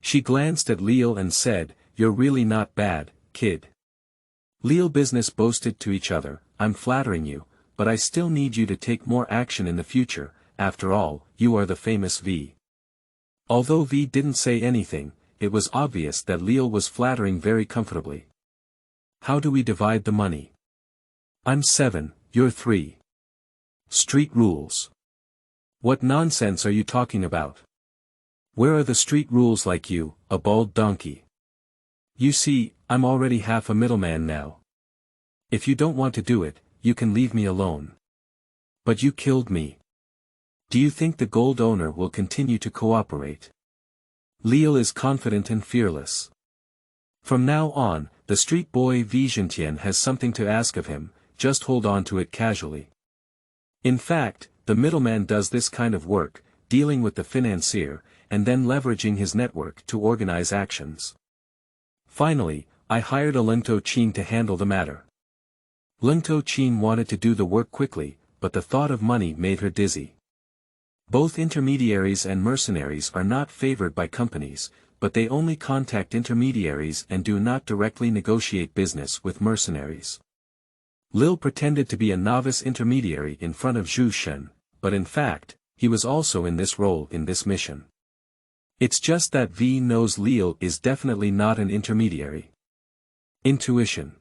Speaker 1: She glanced at Lear and said, you're really not bad, kid. Lear business boasted to each other, I'm flattering you, but I still need you to take more action in the future. After all, you are the famous V. Although V didn't say anything, it was obvious that Leal was flattering very comfortably. How do we divide the money? I'm 7, you're 3. Street rules. What nonsense are you talking about? Where are the street rules like you, a bald donkey? You see, I'm already half a middleman now. If you don't want to do it, you can leave me alone. But you killed me. Do you think the gold owner will continue to cooperate? Leal is confident and fearless. From now on, the street boy Vijantian has something to ask of him, just hold on to it casually. In fact, the middleman does this kind of work, dealing with the financier, and then leveraging his network to organize actions. Finally, I hired a Lengto Chin to handle the matter. Lengto Chin wanted to do the work quickly, but the thought of money made her dizzy. Both intermediaries and mercenaries are not favored by companies, but they only contact intermediaries and do not directly negotiate business with mercenaries. Lil pretended to be a novice intermediary in front of Zhu Shen, but in fact, he was also in this role in this mission. It's just that V knows Leal is definitely not an intermediary. Intuition.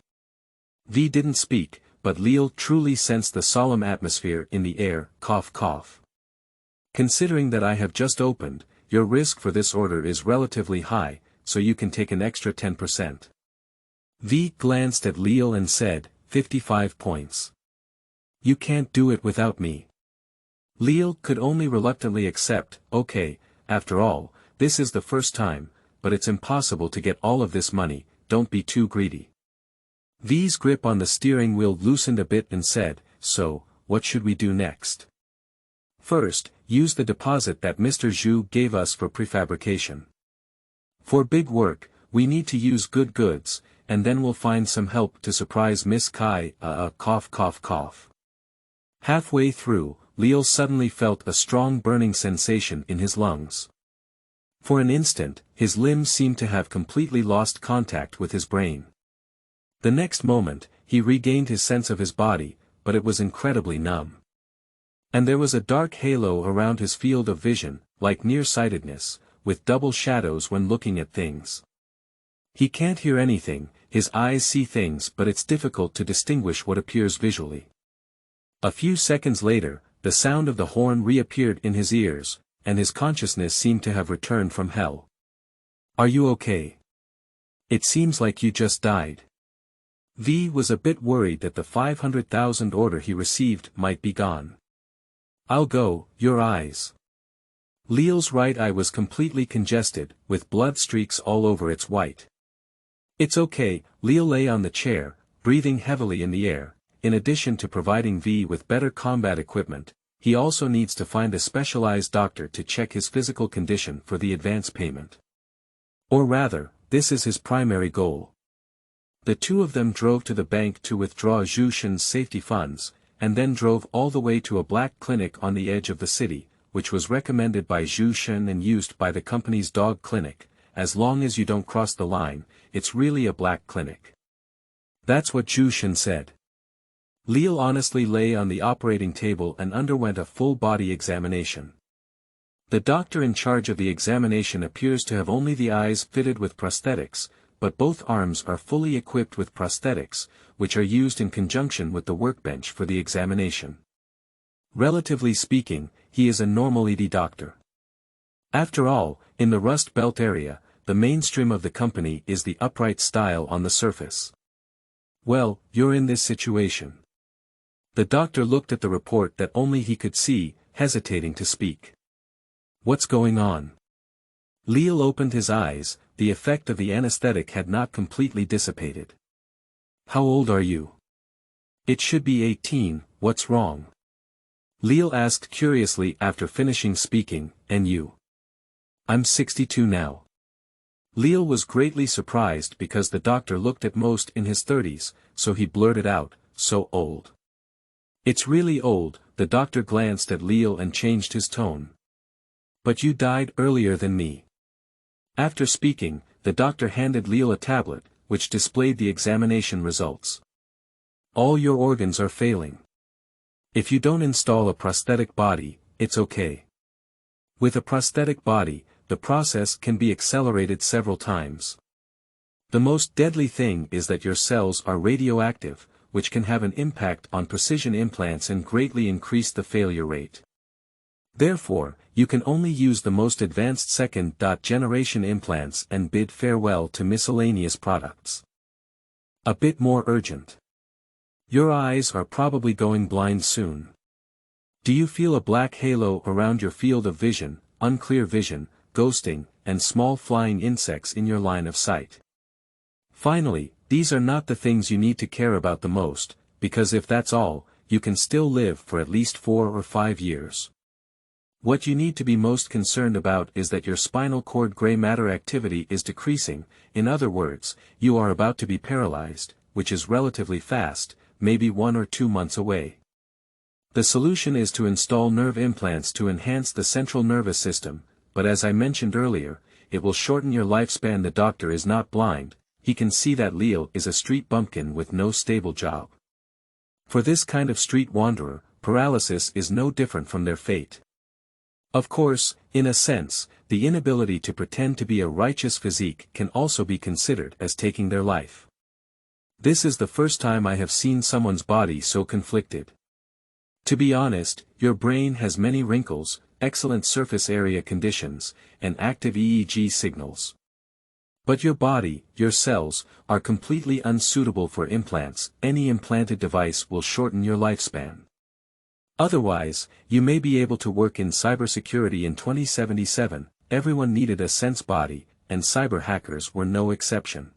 Speaker 1: V didn't speak, but Leal truly sensed the solemn atmosphere in the air, cough cough. Considering that I have just opened, your risk for this order is relatively high, so you can take an extra 10%. V glanced at Leal and said, 55 points. You can't do it without me. Leal could only reluctantly accept, okay, after all, this is the first time, but it's impossible to get all of this money, don't be too greedy. V's grip on the steering wheel loosened a bit and said, so, what should we do next? First, use the deposit that Mr. Zhu gave us for prefabrication. For big work, we need to use good goods, and then we'll find some help to surprise Miss Kai, cough cough cough. Halfway through, Leal suddenly felt a strong burning sensation in his lungs. For an instant, his limbs seemed to have completely lost contact with his brain. The next moment, he regained his sense of his body, but it was incredibly numb. And there was a dark halo around his field of vision, like nearsightedness, with double shadows when looking at things. He can't hear anything, his eyes see things, but it's difficult to distinguish what appears visually. A few seconds later, the sound of the horn reappeared in his ears, and his consciousness seemed to have returned from hell. Are you okay? It seems like you just died. V was a bit worried that the 500,000 order he received might be gone. I'll go, your eyes. Leal's right eye was completely congested, with blood streaks all over its white. It's okay, Leal lay on the chair, breathing heavily in the air. In addition to providing V with better combat equipment, he also needs to find a specialized doctor to check his physical condition for the advance payment. Or rather, this is his primary goal. The two of them drove to the bank to withdraw Zhu Shen's safety funds, and then drove all the way to a black clinic on the edge of the city, which was recommended by Zhu Shen and used by the company's dog clinic. As long as you don't cross the line, it's really a black clinic. That's what Zhu Shen said. Leal honestly lay on the operating table and underwent a full-body examination. The doctor in charge of the examination appears to have only the eyes fitted with prosthetics, but both arms are fully equipped with prosthetics, which are used in conjunction with the workbench for the examination. Relatively speaking, he is a normal ED doctor. After all, in the Rust Belt area, the mainstream of the company is the upright style on the surface. Well, you're in this situation. The doctor looked at the report that only he could see, hesitating to speak. What's going on? Leal opened his eyes, the effect of the anesthetic had not completely dissipated. How old are you? It should be 18, what's wrong? Leal asked curiously after finishing speaking, and you? I'm 62 now. Leal was greatly surprised because the doctor looked at most in his 30s, so he blurted out, so old. It's really old, the doctor glanced at Leal and changed his tone. But you died earlier than me. After speaking, the doctor handed Leal a tablet, which displayed the examination results. All your organs are failing. If you don't install a prosthetic body, it's okay. With a prosthetic body, the process can be accelerated several times. The most deadly thing is that your cells are radioactive, which can have an impact on precision implants and greatly increase the failure rate. Therefore, you can only use the most advanced second-generation implants and bid farewell to miscellaneous products. A bit more urgent. Your eyes are probably going blind soon. Do you feel a black halo around your field of vision, unclear vision, ghosting, and small flying insects in your line of sight? Finally, these are not the things you need to care about the most, because if that's all, you can still live for at least 4 or 5 years. What you need to be most concerned about is that your spinal cord gray matter activity is decreasing. In other words, you are about to be paralyzed, which is relatively fast, maybe 1 or 2 months away. The solution is to install nerve implants to enhance the central nervous system, but as I mentioned earlier, it will shorten your lifespan. The doctor is not blind, he can see that Lear is a street bumpkin with no stable job. For this kind of street wanderer, paralysis is no different from their fate. Of course, in a sense, the inability to pretend to be a righteous physique can also be considered as taking their life. This is the first time I have seen someone's body so conflicted. To be honest, your brain has many wrinkles, excellent surface area conditions, and active EEG signals. But your body, your cells, are completely unsuitable for implants. Any implanted device will shorten your lifespan. Otherwise, you may be able to work in cybersecurity in 2077. Everyone needed a sense body, and cyber hackers were no exception.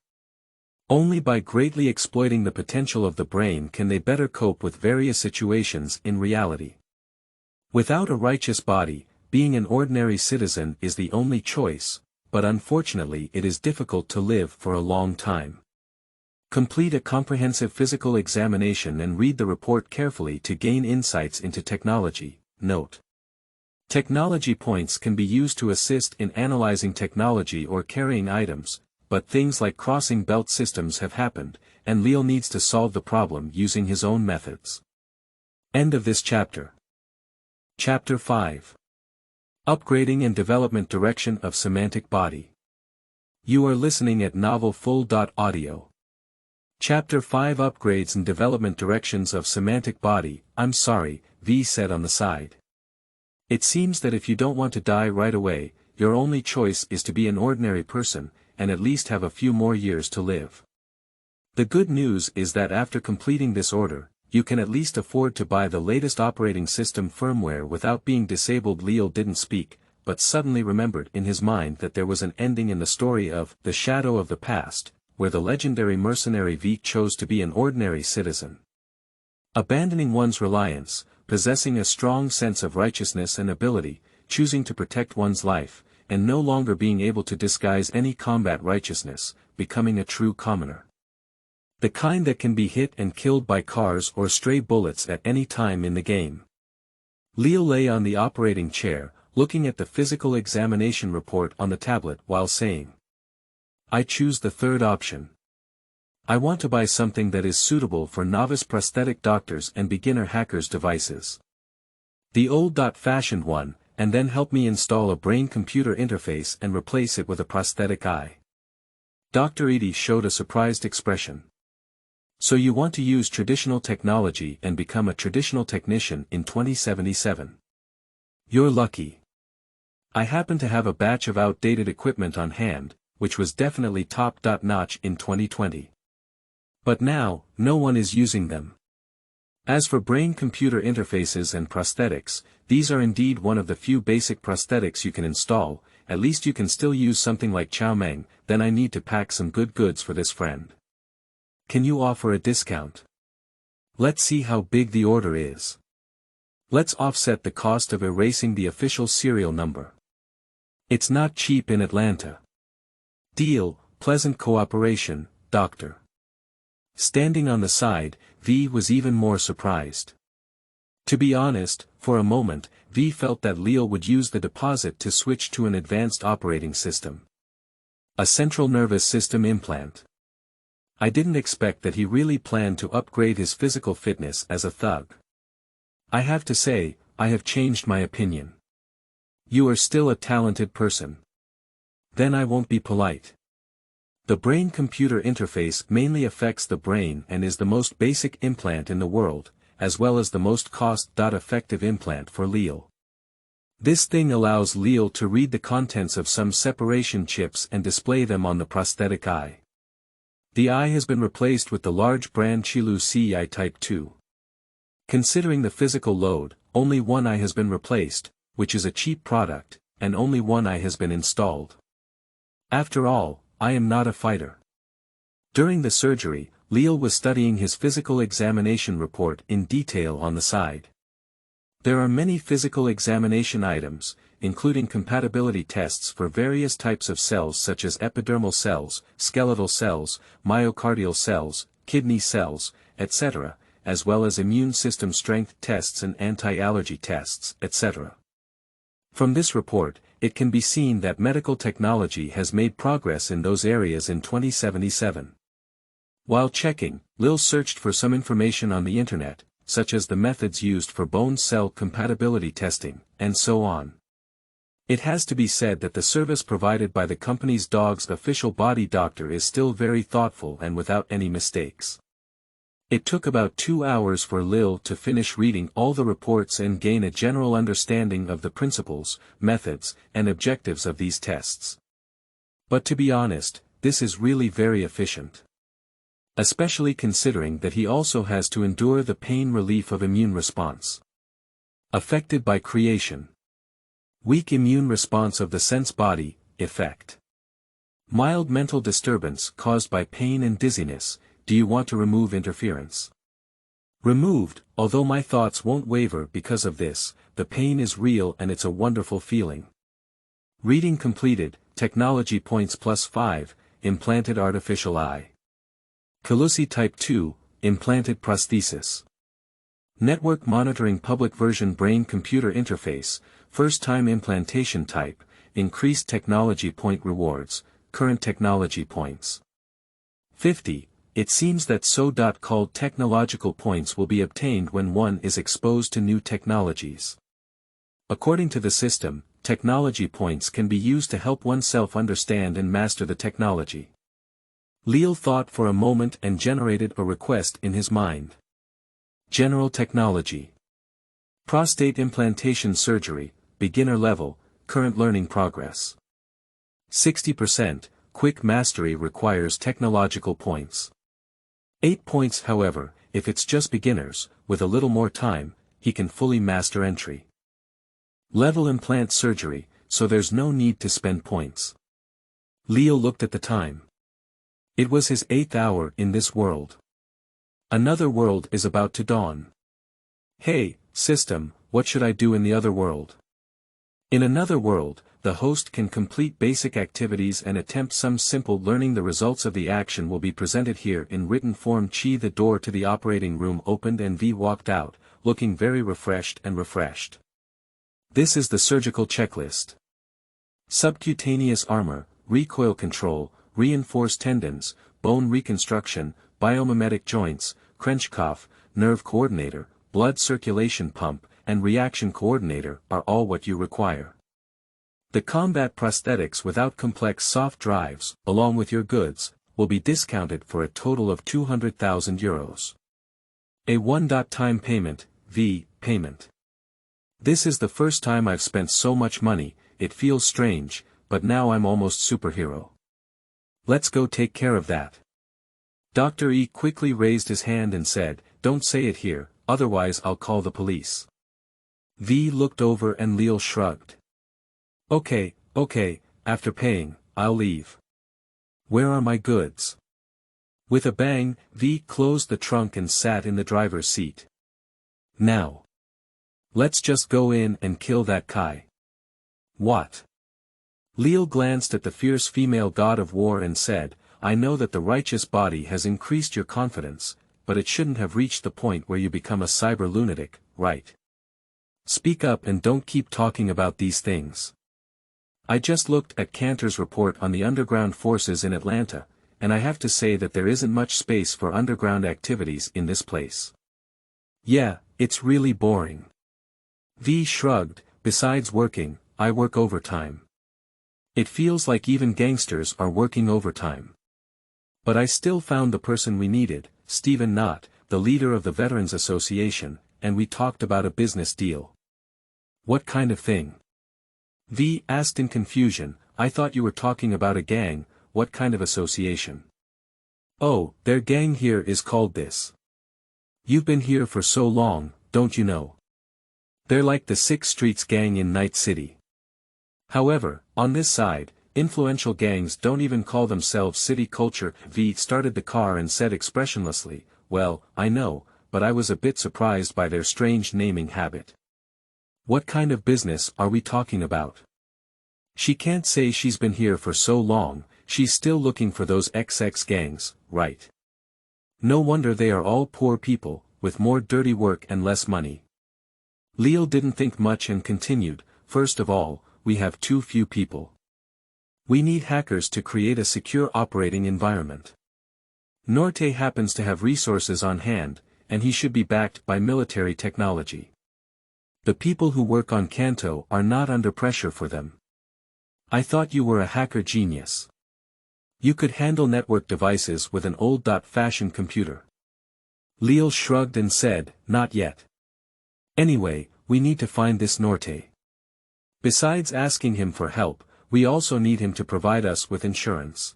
Speaker 1: Only by greatly exploiting the potential of the brain can they better cope with various situations in reality. Without a righteous body, being an ordinary citizen is the only choice, but unfortunately it is difficult to live for a long time. Complete a comprehensive physical examination and read the report carefully to gain insights into technology. Note: technology points can be used to assist in analyzing technology or carrying items, but things like crossing belt systems have happened, and Lear needs to solve the problem using his own methods. End of this chapter. Chapter 5. Upgrading and Development Direction of Semantic Body. You are listening at novelfull.audio. Chapter 5 Upgrades and Development Directions of Semantic Body. I'm sorry, V said on the side. It seems that if you don't want to die right away, your only choice is to be an ordinary person, and at least have a few more years to live. The good news is that after completing this order, you can at least afford to buy the latest operating system firmware without being disabled. Lear didn't speak, but suddenly remembered in his mind that there was an ending in the story of The Shadow of the Past, where the legendary mercenary V chose to be an ordinary citizen. Abandoning one's reliance, possessing a strong sense of righteousness and ability, choosing to protect one's life, and no longer being able to disguise any combat righteousness, becoming a true commoner. The kind that can be hit and killed by cars or stray bullets at any time in the game. Lear lay on the operating chair, looking at the physical examination report on the tablet while saying, I choose the third option. I want to buy something that is suitable for novice prosthetic doctors and beginner hackers' devices. The old-fashioned one, and then help me install a brain-computer interface and replace it with a prosthetic eye. Dr. Edie showed a surprised expression. So you want to use traditional technology and become a traditional technician in 2077. You're lucky. I happen to have a batch of outdated equipment on hand, which was definitely top-notch in 2020. But now, no one is using them. As for brain-computer interfaces and prosthetics, these are indeed one of the few basic prosthetics you can install. At least you can still use something like Chow Meng. Then I need to pack some good goods for this friend. Can you offer a discount? Let's see how big the order is. Let's offset the cost of erasing the official serial number. It's not cheap in Atlanta. Deal, pleasant cooperation, Doctor. Standing on the side, V was even more surprised. To be honest, for a moment, V felt that Lear would use the deposit to switch to an advanced operating system. A central nervous system implant. I didn't expect that he really planned to upgrade his physical fitness as a thug. I have to say, I have changed my opinion. You are still a talented person. Then I won't be polite. The brain-computer interface mainly affects the brain and is the most basic implant in the world, as well as the most cost-effective implant for Lear. This thing allows Lear to read the contents of some separation chips and display them on the prosthetic eye. The eye has been replaced with the large brand Qilu CI Type 2. Considering the physical load, only one eye has been replaced, which is a cheap product, and only one eye has been installed. After all, I am not a fighter. During the surgery, Lear was studying his physical examination report in detail on the side. There are many physical examination items, including compatibility tests for various types of cells such as epidermal cells, skeletal cells, myocardial cells, kidney cells, etc., as well as immune system strength tests and anti-allergy tests, etc. From this report, it can be seen that medical technology has made progress in those areas in 2077. While checking, Lear searched for some information on the internet, such as the methods used for bone cell compatibility testing, and so on. It has to be said that the service provided by the company's dog's official body doctor is still very thoughtful and without any mistakes. It took about 2 hours for Lear to finish reading all the reports and gain a general understanding of the principles, methods, and objectives of these tests. But to be honest, this is really very efficient. Especially considering that he also has to endure the pain relief of immune response. Affected by creation. Weak immune response of the sense body, effect. Mild mental disturbance caused by pain and dizziness. Do you want to remove interference? Removed, although my thoughts won't waver because of this, the pain is real and it's a wonderful feeling. Reading completed, technology points +5, implanted artificial eye. Kalusi Type 2, implanted prosthesis. Network monitoring public version brain-computer interface, first-time implantation type, increased technology point rewards, current technology points. 50. It seems that so-called technological points will be obtained when one is exposed to new technologies. According to the system, technology points can be used to help oneself understand and master the technology. Lear thought for a moment and generated a request in his mind. General technology. Prostate implantation surgery, beginner level, current learning progress. 60%, quick mastery requires technological points. 8 points however, if it's just beginners, with a little more time, he can fully master entry level implant surgery, so there's no need to spend points. Lear looked at the time. It was his 8th hour in this world. Another world is about to dawn. Hey, system, what should I do in the other world? In another world, the host can complete basic activities and attempt some simple learning. The results of the action will be presented here in written form. The door to the operating room opened and V walked out, looking very refreshed. This is the surgical checklist. Subcutaneous armor, recoil control, reinforced tendons, bone reconstruction, biomimetic joints, Krenchkopf, nerve coordinator, blood circulation pump, and reaction coordinator are all what you require. The combat prosthetics without complex soft drives, along with your goods, will be discounted for a total of €200,000. A one-time payment, V, payment. This is the first time I've spent so much money, it feels strange, but now I'm almost superhero. Let's go take care of that. Dr. E quickly raised his hand and said, "Don't say it here, otherwise I'll call the police." V looked over and Lear shrugged. Okay, after paying, I'll leave. Where are my goods? With a bang, V closed the trunk and sat in the driver's seat. Now. Let's just go in and kill that Kai. What? Lear glanced at the fierce female god of war and said, "I know that the righteous body has increased your confidence, but it shouldn't have reached the point where you become a cyber lunatic, right? Speak up and don't keep talking about these things." I just looked at Cantor's report on the underground forces in Atlanta, and I have to say that there isn't much space for underground activities in this place. Yeah, it's really boring. V shrugged, besides working, I work overtime. It feels like even gangsters are working overtime. But I still found the person we needed, Stephen Knott, the leader of the Veterans Association, and we talked about a business deal. What kind of thing? V asked in confusion. I thought you were talking about a gang. What kind of association? Oh, their gang here is called this. You've been here for so long, don't you know? They're like the Six Streets gang in Night City. However, on this side, influential gangs don't even call themselves city culture. V started the car and said expressionlessly, well, I know, but I was a bit surprised by their strange naming habit. What kind of business are we talking about? She can't say she's been here for so long, she's still looking for those XX gangs, right? No wonder they are all poor people, with more dirty work and less money. Lear didn't think much and continued, first of all, we have too few people. We need hackers to create a secure operating environment. Norte happens to have resources on hand, and he should be backed by military technology. The people who work on Kangtao are not under pressure for them. I thought you were a hacker genius. You could handle network devices with an old-fashioned computer. Lear shrugged and said, not yet. Anyway, we need to find this Norte. Besides asking him for help, we also need him to provide us with insurance.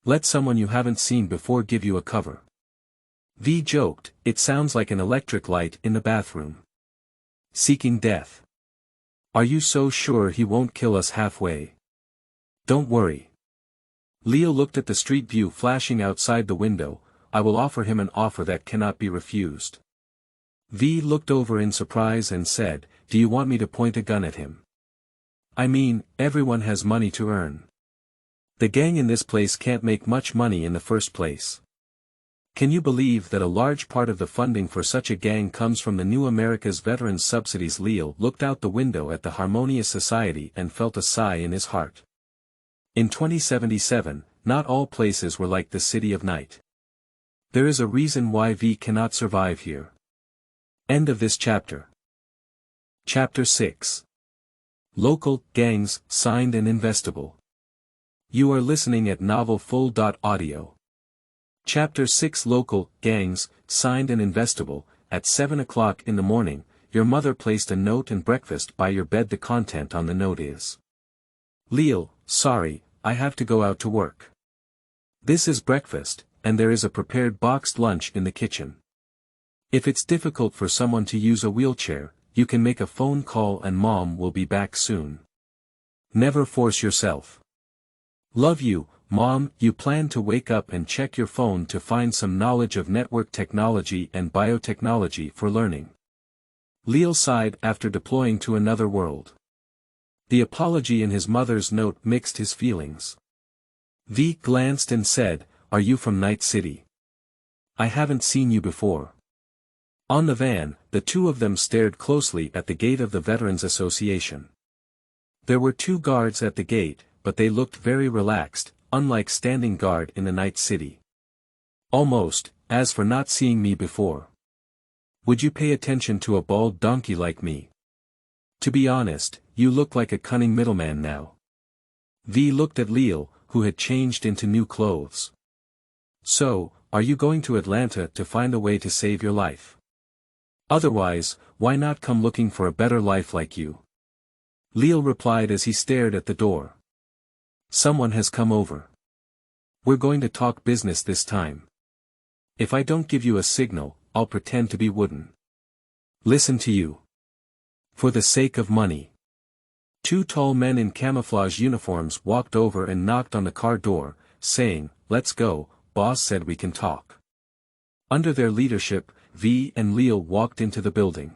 Speaker 1: Let someone you haven't seen before give you a cover. V joked, it sounds like an electric light in the bathroom. Seeking death. Are you so sure he won't kill us halfway? Don't worry. Lear looked at the street view flashing outside the window. I will offer him an offer that cannot be refused. V looked over in surprise and said, do you want me to point a gun at him? I mean, everyone has money to earn. The gang in this place can't make much money in the first place. Can you believe that a large part of the funding for such a gang comes from the New America's Veterans Subsidies? Lear looked out the window at the harmonious society and felt a sigh in his heart. In 2077, not all places were like the City of Night. There is a reason why V cannot survive here. End of this chapter. Chapter 6. Local Gangs, Signed and Investable. You are listening at novelfull.audio. Chapter 6. Local Gangs, Signed and Investable. At 7 o'clock in the morning, your mother placed a note and breakfast by your bed. The content on the note is: Lear, sorry, I have to go out to work. This is breakfast, and there is a prepared boxed lunch in the kitchen. If it's difficult for someone to use a wheelchair, you can make a phone call and Mom will be back soon. Never force yourself. Love you, Mom. You plan to wake up and check your phone to find some knowledge of network technology and biotechnology for learning. Lear sighed after deploying to another world. The apology in his mother's note mixed his feelings. V glanced and said, are you from Night City? I haven't seen you before. On the van, the two of them stared closely at the gate of the Veterans Association. There were 2 guards at the gate, but they looked very relaxed, unlike standing guard in the Night City. Almost, as for not seeing me before. Would you pay attention to a bald donkey like me? To be honest, you look like a cunning middleman now. V looked at Lear, who had changed into new clothes. So, are you going to Atlanta to find a way to save your life? Otherwise, why not come looking for a better life like you? Lear replied as he stared at the door. Someone has come over. We're going to talk business this time. If I don't give you a signal, I'll pretend to be wooden. Listen to you. For the sake of money. 2 tall men in camouflage uniforms walked over and knocked on the car door, saying, let's go, boss said we can talk. Under their leadership, V and Lear walked into the building,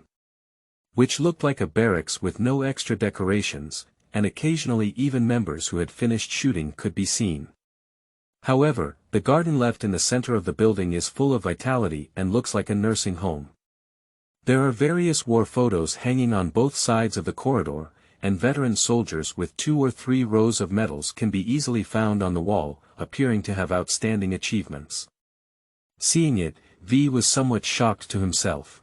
Speaker 1: which looked like a barracks with no extra decorations, and occasionally even members who had finished shooting could be seen. However, the garden left in the center of the building is full of vitality and looks like a nursing home. There are various war photos hanging on both sides of the corridor, and veteran soldiers with 2 or 3 rows of medals can be easily found on the wall, appearing to have outstanding achievements. Seeing it, V was somewhat shocked to himself.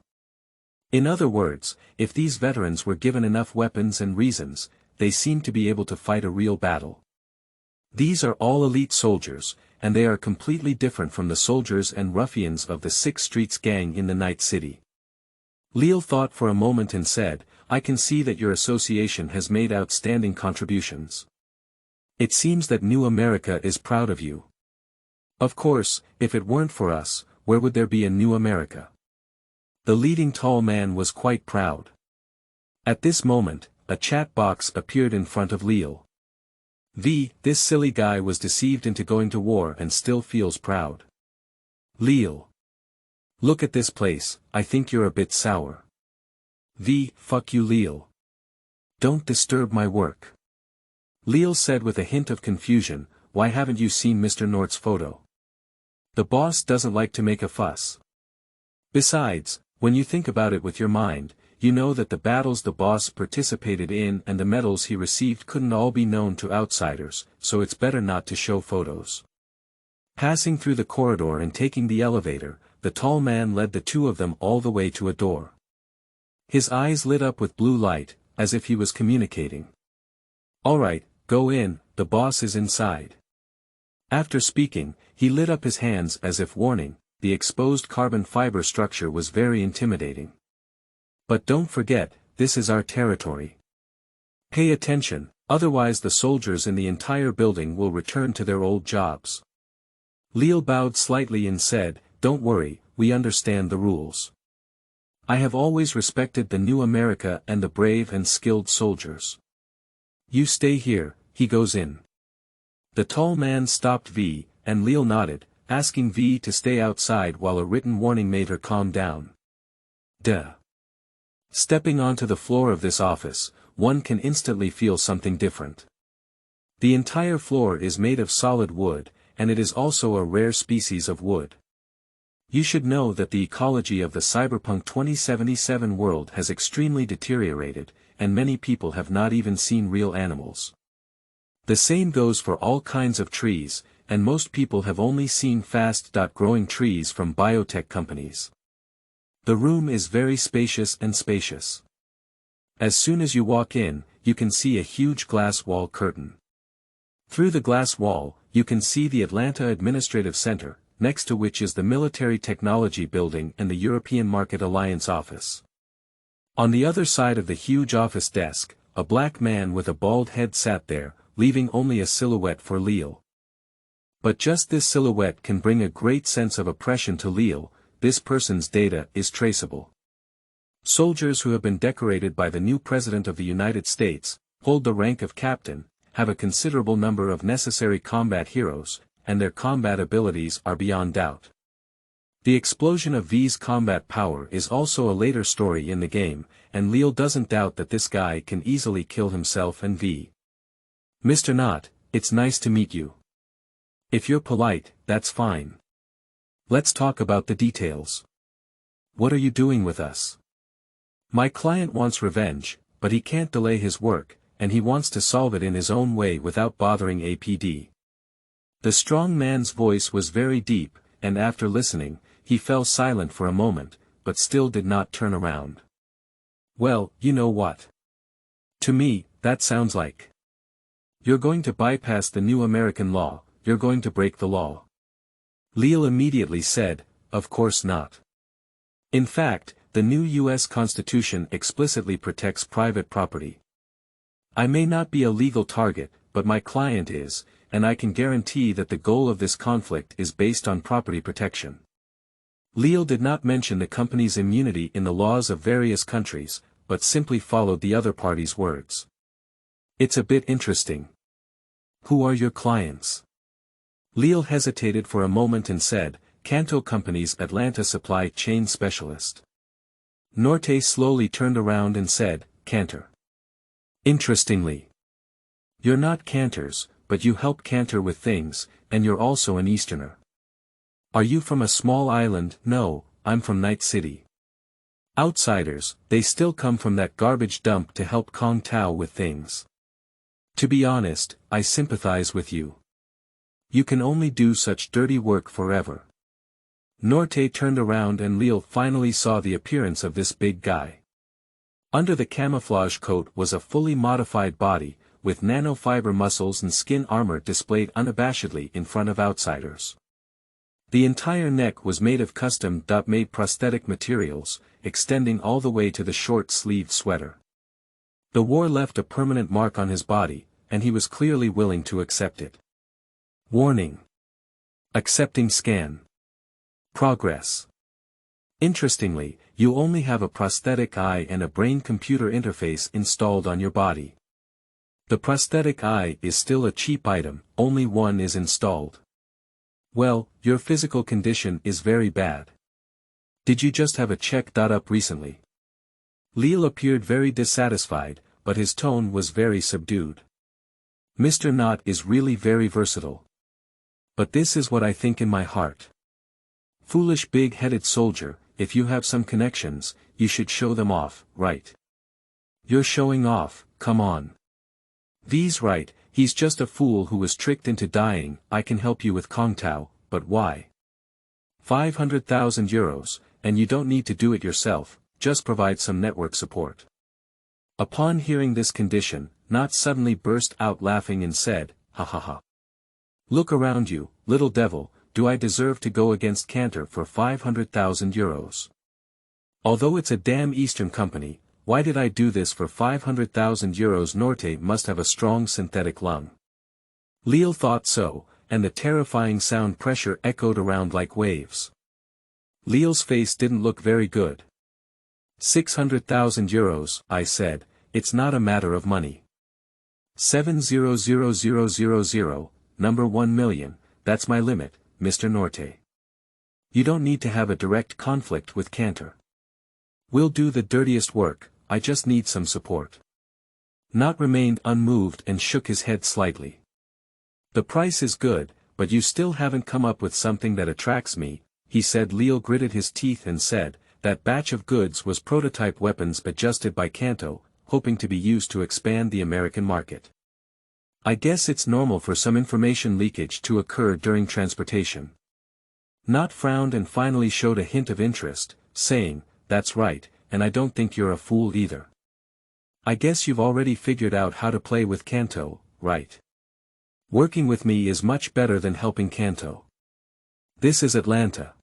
Speaker 1: In other words, if these veterans were given enough weapons and reasons, they seem to be able to fight a real battle. These are all elite soldiers, and they are completely different from the soldiers and ruffians of the Six Streets gang in the Night City. Lear thought for a moment and said, I can see that your association has made outstanding contributions. It seems that New America is proud of you. Of course, if it weren't for us, where would there be a New America? The leading tall man was quite proud. At this moment, a chat box appeared in front of Lear. This silly guy was deceived into going to war and still feels proud. Lear. Look at this place, I think you're a bit sour. Fuck you Lear. Don't disturb my work. Lear said with a hint of confusion, why haven't you seen Mr. Nort's photo? The boss doesn't like to make a fuss. Besides, when you think about it with your mind, you know that the battles the boss participated in and the medals he received couldn't all be known to outsiders, so it's better not to show photos. Passing through the corridor and taking the elevator, the tall man led the two of them all the way to a door. His eyes lit up with blue light, as if he was communicating. Alright, go in, the boss is inside. After speaking, he lit up his hands as if warning, the exposed carbon fiber structure was very intimidating. But don't forget, this is our territory. Pay attention, otherwise the soldiers in the entire building will return to their old jobs. Lear bowed slightly and said, don't worry, we understand the rules. I have always respected the New America and the brave and skilled soldiers. You stay here, he goes in. The tall man stopped and Lear nodded, asking to stay outside while a written warning made her calm down. Duh. Stepping onto the floor of this office, one can instantly feel something different. The entire floor is made of solid wood, and it is also a rare species of wood. You should know that the ecology of the Cyberpunk 2077 world has extremely deteriorated, and many people have not even seen real animals. The same goes for all kinds of trees, and most people have only seen fast-growing trees from biotech companies. The room is very spacious and spacious. As soon as you walk in, you can see a huge glass wall curtain. Through the glass wall, you can see the Atlanta Administrative Center, next to which is the Military Technology Building and the European Market Alliance office. On the other side of the huge office desk, a black man with a bald head sat there, leaving only a silhouette for Lear. But just this silhouette can bring a great sense of oppression to Lear. This person's data is traceable. Soldiers who have been decorated by the new President of the United States, hold the rank of captain, have a considerable number of necessary combat heroes, and their combat abilities are beyond doubt. The explosion of V's combat power is also a later story in the game, and Lear doesn't doubt that this guy can easily kill himself and V. Mr. Knott, it's nice to meet you. If you're polite, that's fine. Let's talk about the details. What are you doing with us? My client wants revenge, but he can't delay his work, and he wants to solve it in his own way without bothering APD. The strong man's voice was very deep, and after listening, he fell silent for a moment, but still did not turn around. Well, you know what? To me, that sounds like. You're going to bypass the new American law, you're going to break the law. Lear immediately said, of course not. In fact, the new U.S. Constitution explicitly protects private property. I may not be a legal target, but my client is, and I can guarantee that the goal of this conflict is based on property protection. Lear did not mention the company's immunity in the laws of various countries, but simply followed the other party's words. It's a bit interesting. Who are your clients? Lear hesitated for a moment and said, Kangtao Company's Atlanta Supply Chain Specialist. Norte slowly turned around and said, Cantor. Interestingly. You're not Cantors, but you help Cantor with things, and you're also an Easterner. Are you from a small island? No, I'm from Night City. Outsiders, they still come from that garbage dump to help Kangtao with things. To be honest, I sympathize with you. You can only do such dirty work forever. Norte turned around and Leal finally saw the appearance of this big guy. Under the camouflage coat was a fully modified body, with nanofiber muscles and skin armor displayed unabashedly in front of outsiders. The entire neck was made of custom-made prosthetic materials, extending all the way to the short-sleeved sweater. The war left a permanent mark on his body, and he was clearly willing to accept it. Warning. Accepting scan. Progress. Interestingly, you only have a prosthetic eye and a brain-computer interface installed on your body. The prosthetic eye is still a cheap item, only one is installed. Well, your physical condition is very bad. Did you just have a check-up recently? Leal appeared very dissatisfied, but his tone was very subdued. Mr. Knott is really very versatile. But this is what I think in my heart. Foolish big-headed soldier, if you have some connections, you should show them off, right? You're showing off, come on. V's right, he's just a fool who was tricked into dying. I can help you with Kangtao, but why? 500,000 euros, and you don't need to do it yourself, just provide some network support. Upon hearing this condition, Knott suddenly burst out laughing and said, ha ha ha. Look around you, little devil, do I deserve to go against Cantor for 500,000 euros? Although it's a damn Eastern company, why did I do this for 500,000 euros? Norte must have a strong synthetic lung. Leal thought so, and the terrifying sound pressure echoed around like waves. Leal's face didn't look very good. 600,000 euros, I said, it's not a matter of money. 700,000, number 1 million, that's my limit, Mr. Norte. You don't need to have a direct conflict with Cantor. We'll do the dirtiest work, I just need some support. Knott remained unmoved and shook his head slightly. The price is good, but you still haven't come up with something that attracts me, he said. Leal gritted his teeth and said, that batch of goods was prototype weapons adjusted by Kangtao, hoping to be used to expand the American market. I guess it's normal for some information leakage to occur during transportation. Knott frowned and finally showed a hint of interest, saying, that's right, and I don't think you're a fool either. I guess you've already figured out how to play with Kangtao, right? Working with me is much better than helping Kangtao. This is Atlanta.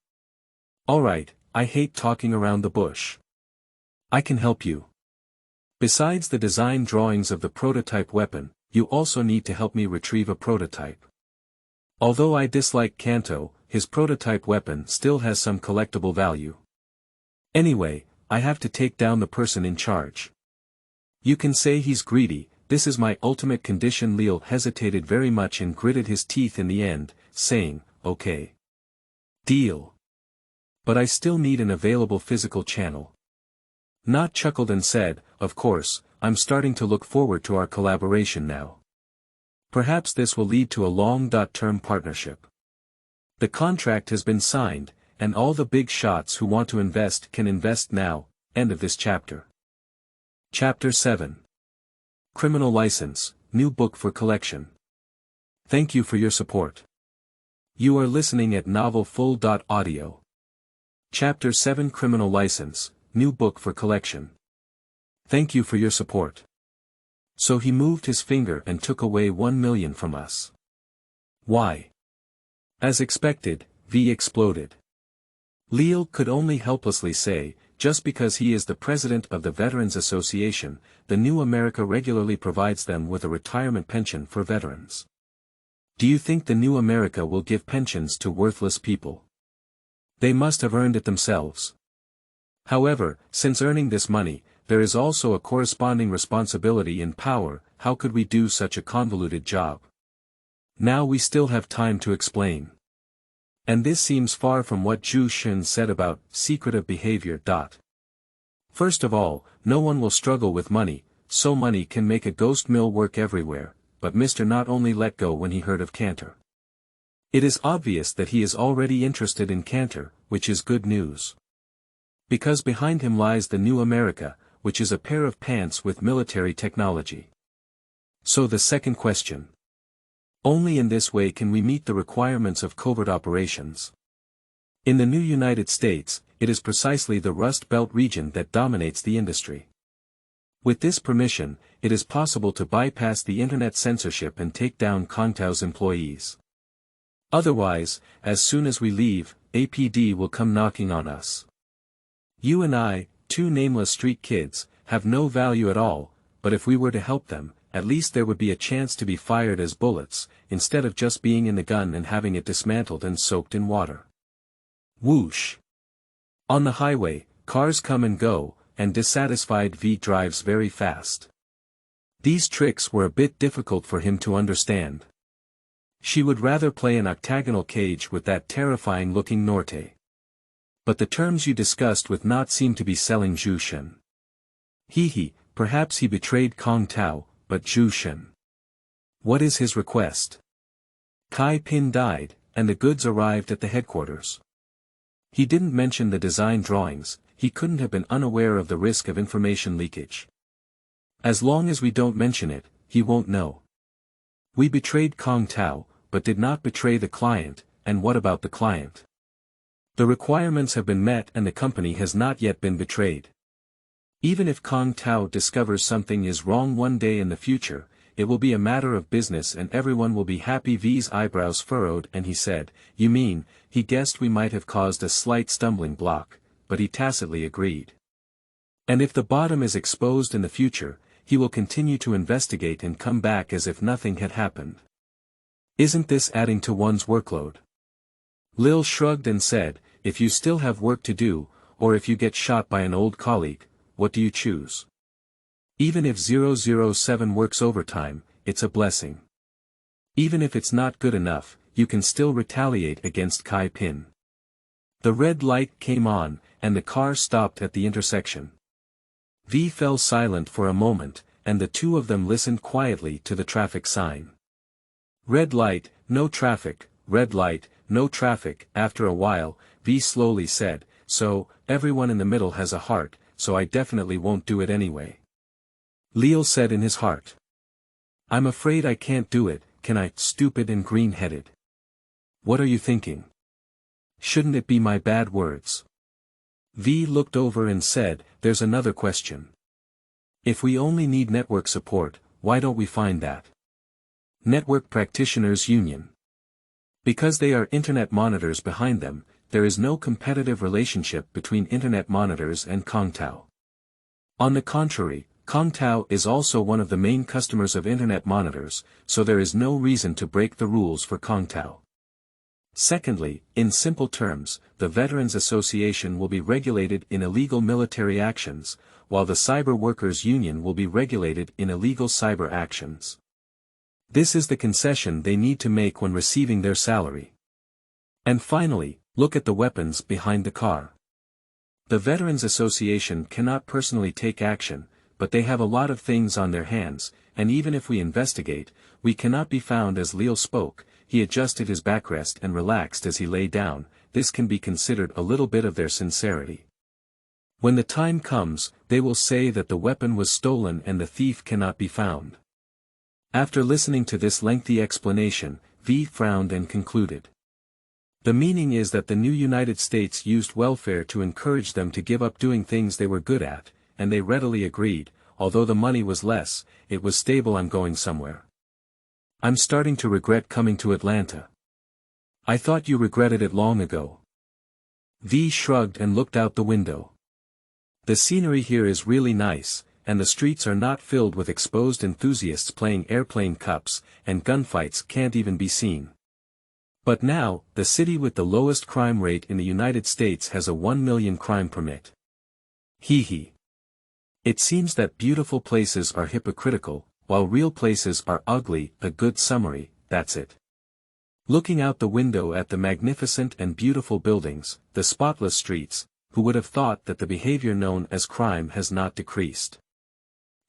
Speaker 1: Alright, I hate talking around the bush. I can help you. Besides the design drawings of the prototype weapon, you also need to help me retrieve a prototype. Although I dislike Kangtao, his prototype weapon still has some collectible value. Anyway, I have to take down the person in charge. You can say he's greedy, this is my ultimate condition. Leal hesitated very much and gritted his teeth in the end, saying, okay. Deal. But I still need an available physical channel. Knott chuckled and said, of course, I'm starting to look forward to our collaboration now. Perhaps this will lead to a long-term partnership. The contract has been signed, and all the big shots who want to invest can invest now. End of this chapter. Chapter 7. Criminal License, New Book for Collection. Thank you for your support. You are listening at novelfull.audio. Chapter 7. Criminal License, New Book for Collection. Thank you for your support. So he moved his finger and took away 1 million from us. Why? As expected, V exploded. Leal could only helplessly say, just because he is the president of the Veterans Association, the New America regularly provides them with a retirement pension for veterans. Do you think the New America will give pensions to worthless people? They must have earned it themselves. However, since earning this money, there is also a corresponding responsibility and power. How could we do such a convoluted job? Now we still have time to explain. And this seems far from what Zhu Xun said about secretive behavior. First of all, no one will struggle with money, so money can make a ghost mill work everywhere, but Mr. Knott only let go when he heard of Cantor. It is obvious that he is already interested in Cantor, which is good news. Because behind him lies the New America, which is a pair of pants with military technology. So the second question. Only in this way can we meet the requirements of covert operations. In the new United States, it is precisely the Rust Belt region that dominates the industry. With this permission, it is possible to bypass the internet censorship and take down Kangtao's employees. Otherwise, as soon as we leave, APD will come knocking on us. You and I, two nameless street kids, have no value at all, but if we were to help them, at least there would be a chance to be fired as bullets, instead of just being in the gun and having it dismantled and soaked in water. Whoosh! On the highway, cars come and go, and dissatisfied V drives very fast. These tricks were a bit difficult for him to understand. She would rather play an octagonal cage with that terrifying-looking Norte. But the terms you discussed with not seem to be selling Zhu Shen. Perhaps he betrayed Kangtao, but Zhu Shen. What is his request? Kai Pin died, and the goods arrived at the headquarters. He didn't mention the design drawings, he couldn't have been unaware of the risk of information leakage. As long as we don't mention it, he won't know. We betrayed Kangtao, but did not betray the client, and what about the client? The requirements have been met and the company has not yet been betrayed. Even if Kangtao discovers something is wrong one day in the future, it will be a matter of business and everyone will be happy. V's eyebrows furrowed and he said, "You mean," he guessed we might have caused a slight stumbling block, but he tacitly agreed. And if the bottom is exposed in the future, he will continue to investigate and come back as if nothing had happened. Isn't this adding to one's workload? Lil shrugged and said, "If you still have work to do, or if you get shot by an old colleague, what do you choose? Even if 007 works overtime, it's a blessing. Even if it's not good enough, you can still retaliate against Kai Pin." The red light came on, and the car stopped at the intersection. V fell silent for a moment, and the two of them listened quietly to the traffic sign. Red light, no traffic, red light, no traffic. After a while, V slowly said, "So, everyone in the middle has a heart, so I definitely won't do it anyway." Leal said in his heart. "I'm afraid I can't do it, can I, stupid and green-headed? What are you thinking? Shouldn't it be my bad words?" V looked over and said, "There's another question. If we only need network support, why don't we find that? Network Practitioners Union. Because they are internet monitors behind them, there is no competitive relationship between internet monitors and Kangtao. On the contrary, Kangtao is also one of the main customers of internet monitors, so there is no reason to break the rules for Kangtao. Secondly, in simple terms, the Veterans Association will be regulated in illegal military actions, while the Cyber Workers Union will be regulated in illegal cyber actions. This is the concession they need to make when receiving their salary. And finally, look at the weapons behind the car. The Veterans Association cannot personally take action, but they have a lot of things on their hands, and even if we investigate, we cannot be found. As Leal spoke, he adjusted his backrest and relaxed as he lay down. This can be considered a little bit of their sincerity. When the time comes, they will say that the weapon was stolen and the thief cannot be found. After listening to this lengthy explanation, V frowned and concluded. The meaning is that the new United States used welfare to encourage them to give up doing things they were good at, and they readily agreed. Although the money was less, it was stable. I'm going somewhere. I'm starting to regret coming to Atlanta. I thought you regretted it long ago. V shrugged and looked out the window. The scenery here is really nice, and the streets are not filled with exposed enthusiasts playing airplane cups, and gunfights can't even be seen. But now, the city with the lowest crime rate in the United States has a 1 million crime permit. It seems that beautiful places are hypocritical, while real places are ugly. A good summary, that's it. Looking out the window at the magnificent and beautiful buildings, the spotless streets, who would have thought that the behavior known as crime has not decreased?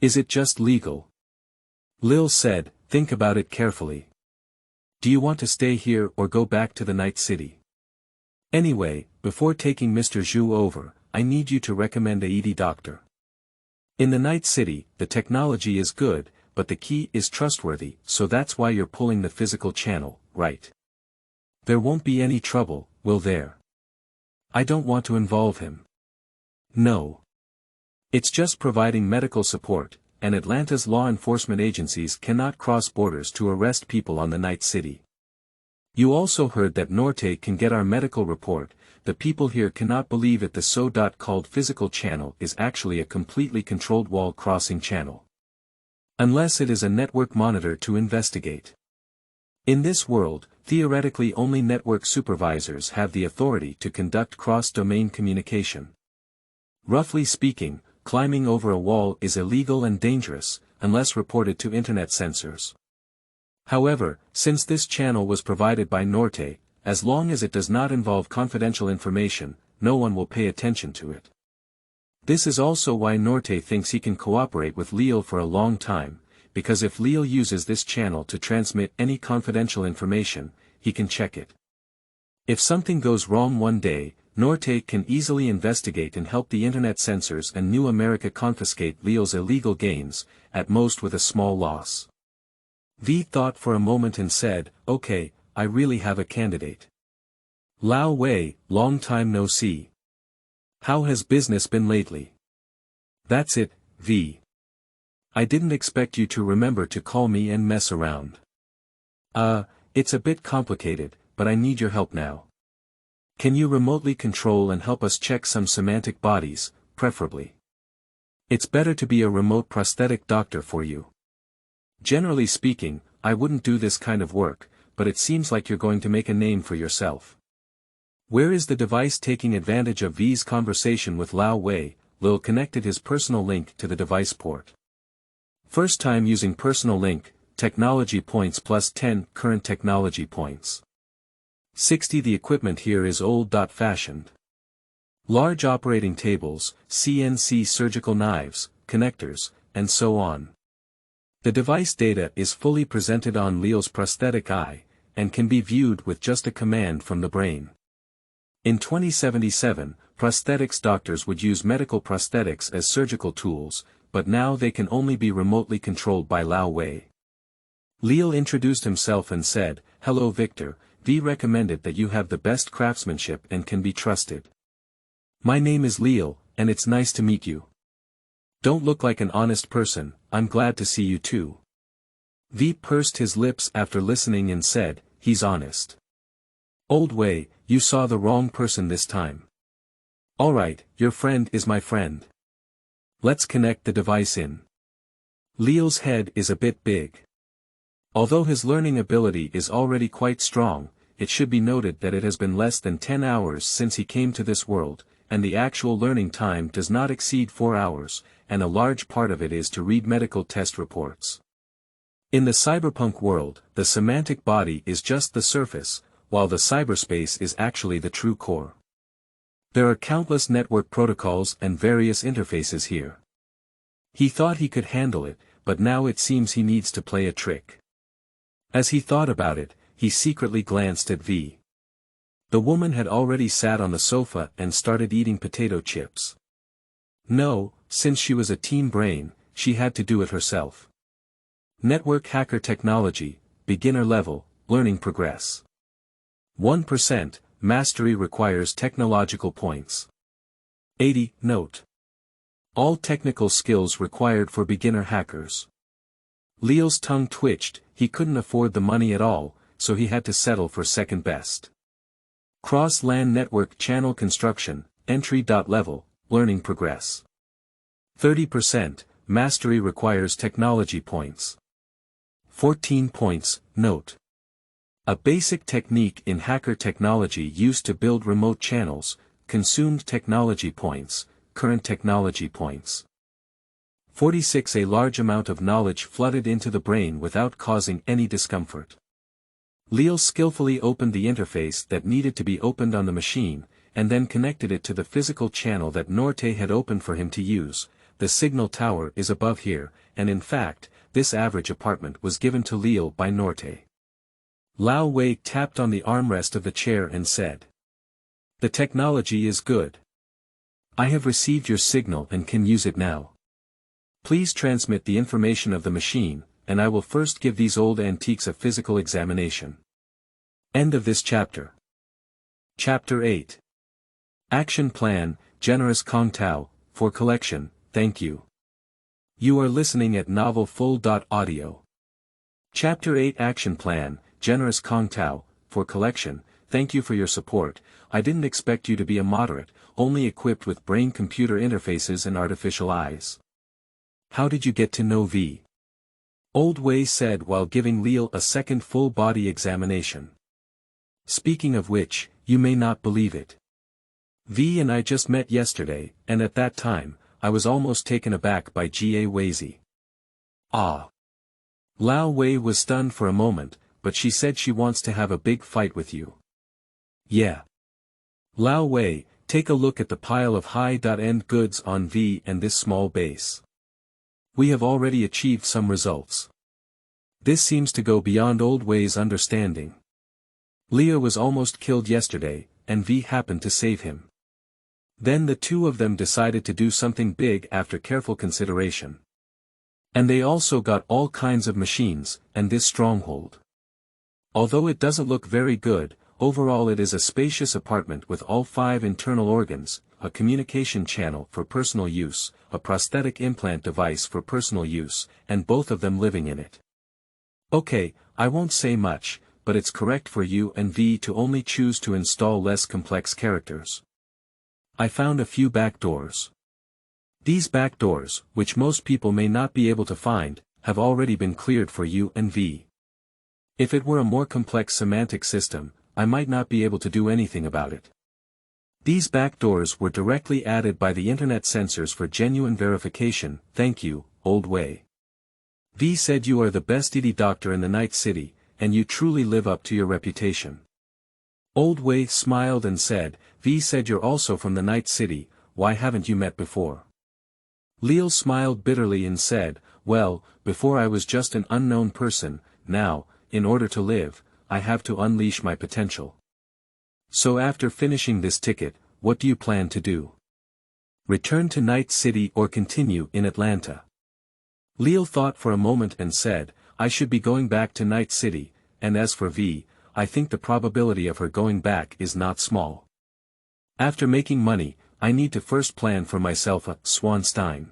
Speaker 1: Is it just legal? Lil said, "Think about it carefully. Do you want to stay here or go back to the night city? Anyway, before taking Mr. Zhu over, I need you to recommend a ED doctor. In the night city, the technology is good, but the key is trustworthy, so that's why you're pulling the physical channel, right? There won't be any trouble, will there?" I don't want to involve him. No. It's just providing medical support, and Atlanta's law enforcement agencies cannot cross borders to arrest people on the night city. You also heard that Norte can get our medical report. The people here cannot believe it. The so-called physical channel is actually a completely controlled wall crossing channel. Unless it is a network monitor to investigate. In this world, theoretically only network supervisors have the authority to conduct cross-domain communication. Roughly speaking, climbing over a wall is illegal and dangerous, unless reported to internet censors. However, since this channel was provided by Norte, as long as it does not involve confidential information, no one will pay attention to it. This is also why Norte thinks he can cooperate with Lear for a long time, because if Lear uses this channel to transmit any confidential information, he can check it. If something goes wrong one day, Norte can easily investigate and help the internet censors and New America confiscate Lear's illegal gains, at most with a small loss. V thought for a moment and said, "Okay, I really have a candidate. Lao Wei, long time no see. How has business been lately?" "That's it, V. I didn't expect you to remember to call me and mess around. It's a bit complicated, but I need your help now. Can you remotely control and help us check some semantic bodies, preferably? It's better to be a remote prosthetic doctor for you. Generally speaking, I wouldn't do this kind of work, but it seems like you're going to make a name for yourself." Where is the device taking advantage of V's conversation with Lao Wei? Lil connected his personal link to the device port. First time using personal link, technology points plus 10 current technology points. 60. The equipment here is old-fashioned. Large operating tables, CNC surgical knives, connectors, and so on. The device data is fully presented on Lear's prosthetic eye, and can be viewed with just a command from the brain. In 2077, prosthetics doctors would use medical prosthetics as surgical tools, but now they can only be remotely controlled by Lao Wei. Lear introduced himself and said, "Hello Victor, V recommended that you have the best craftsmanship and can be trusted. My name is Lear, and it's nice to meet you. Don't look like an honest person, I'm glad to see you too." V pursed his lips after listening and said, "He's honest. Old Wei, you saw the wrong person this time. Alright, your friend is my friend. Let's connect the device in." Lear's head is a bit big. Although his learning ability is already quite strong, it should be noted that it has been less than 10 hours since he came to this world, and the actual learning time does not exceed 4 hours, and a large part of it is to read medical test reports. In the cyberpunk world, the semantic body is just the surface, while the cyberspace is actually the true core. There are countless network protocols and various interfaces here. He thought he could handle it, but now it seems he needs to play a trick. As he thought about it, he secretly glanced at V. The woman had already sat on the sofa and started eating potato chips. No, since she was a teen brain, she had to do it herself. Network hacker technology, beginner level, learning progress. 1%, mastery requires technological points. 80, note. All technical skills required for beginner hackers. Lear's tongue twitched, he couldn't afford the money at all, so he had to settle for second best. Cross-LAN network channel construction, entry-level, learning progress. 30%, mastery requires technology points. 14 points, note. A basic technique in hacker technology used to build remote channels, consumed technology points, current technology points. 46. A large amount of knowledge flooded into the brain without causing any discomfort. Lear skillfully opened the interface that needed to be opened on the machine, and then connected it to the physical channel that Norte had opened for him to use. The signal tower is above here, and in fact, this average apartment was given to Lear by Norte. Lao Wei tapped on the armrest of the chair and said, "The technology is good. I have received your signal and can use it now. Please transmit the information of the machine, and I will first give these old antiques a physical examination." End of this chapter. Chapter 8. Action Plan, Generous Kangtao, for collection, thank you. You are listening at novelfull.audio. Chapter 8 Action Plan, Generous Kangtao, for collection, thank you for your support. I didn't expect you to be a moderate, only equipped with brain-computer interfaces and artificial eyes. How did you get to know V? Old Wei said while giving Lear a second full-body examination. Speaking of which, you may not believe it. V and I just met yesterday, and at that time, I was almost taken aback by Ga Weizi. Ah. Lao Wei was stunned for a moment, but she said she wants to have a big fight with you. Yeah. Lao Wei, take a look at the pile of high-end goods on V and this small base. We have already achieved some results. This seems to go beyond Old Wei's understanding. Lear was almost killed yesterday, and V happened to save him. Then the two of them decided to do something big after careful consideration. And they also got all kinds of machines, and this stronghold. Although it doesn't look very good, overall it is a spacious apartment with all 5 internal organs, a communication channel for personal use, a prosthetic implant device for personal use, and both of them living in it. Okay, I won't say much, but it's correct for you and V to only choose to install less complex characters. I found a few backdoors. These backdoors, which most people may not be able to find, have already been cleared for you and V. If it were a more complex semantic system, I might not be able to do anything about it. These backdoors were directly added by the internet sensors for genuine verification, thank you, Old Wei. V said you are the best ED doctor in the Night City, and you truly live up to your reputation. Old Wei smiled and said, V said you're also from the Night City, why haven't you met before? Lear smiled bitterly and said, well, before I was just an unknown person, now, in order to live, I have to unleash my potential. So after finishing this ticket, what do you plan to do? Return to Night City or continue in Atlanta? Lear thought for a moment and said, I should be going back to Night City, and as for V, I think the probability of her going back is not small. After making money, I need to first plan for myself a Swanstein.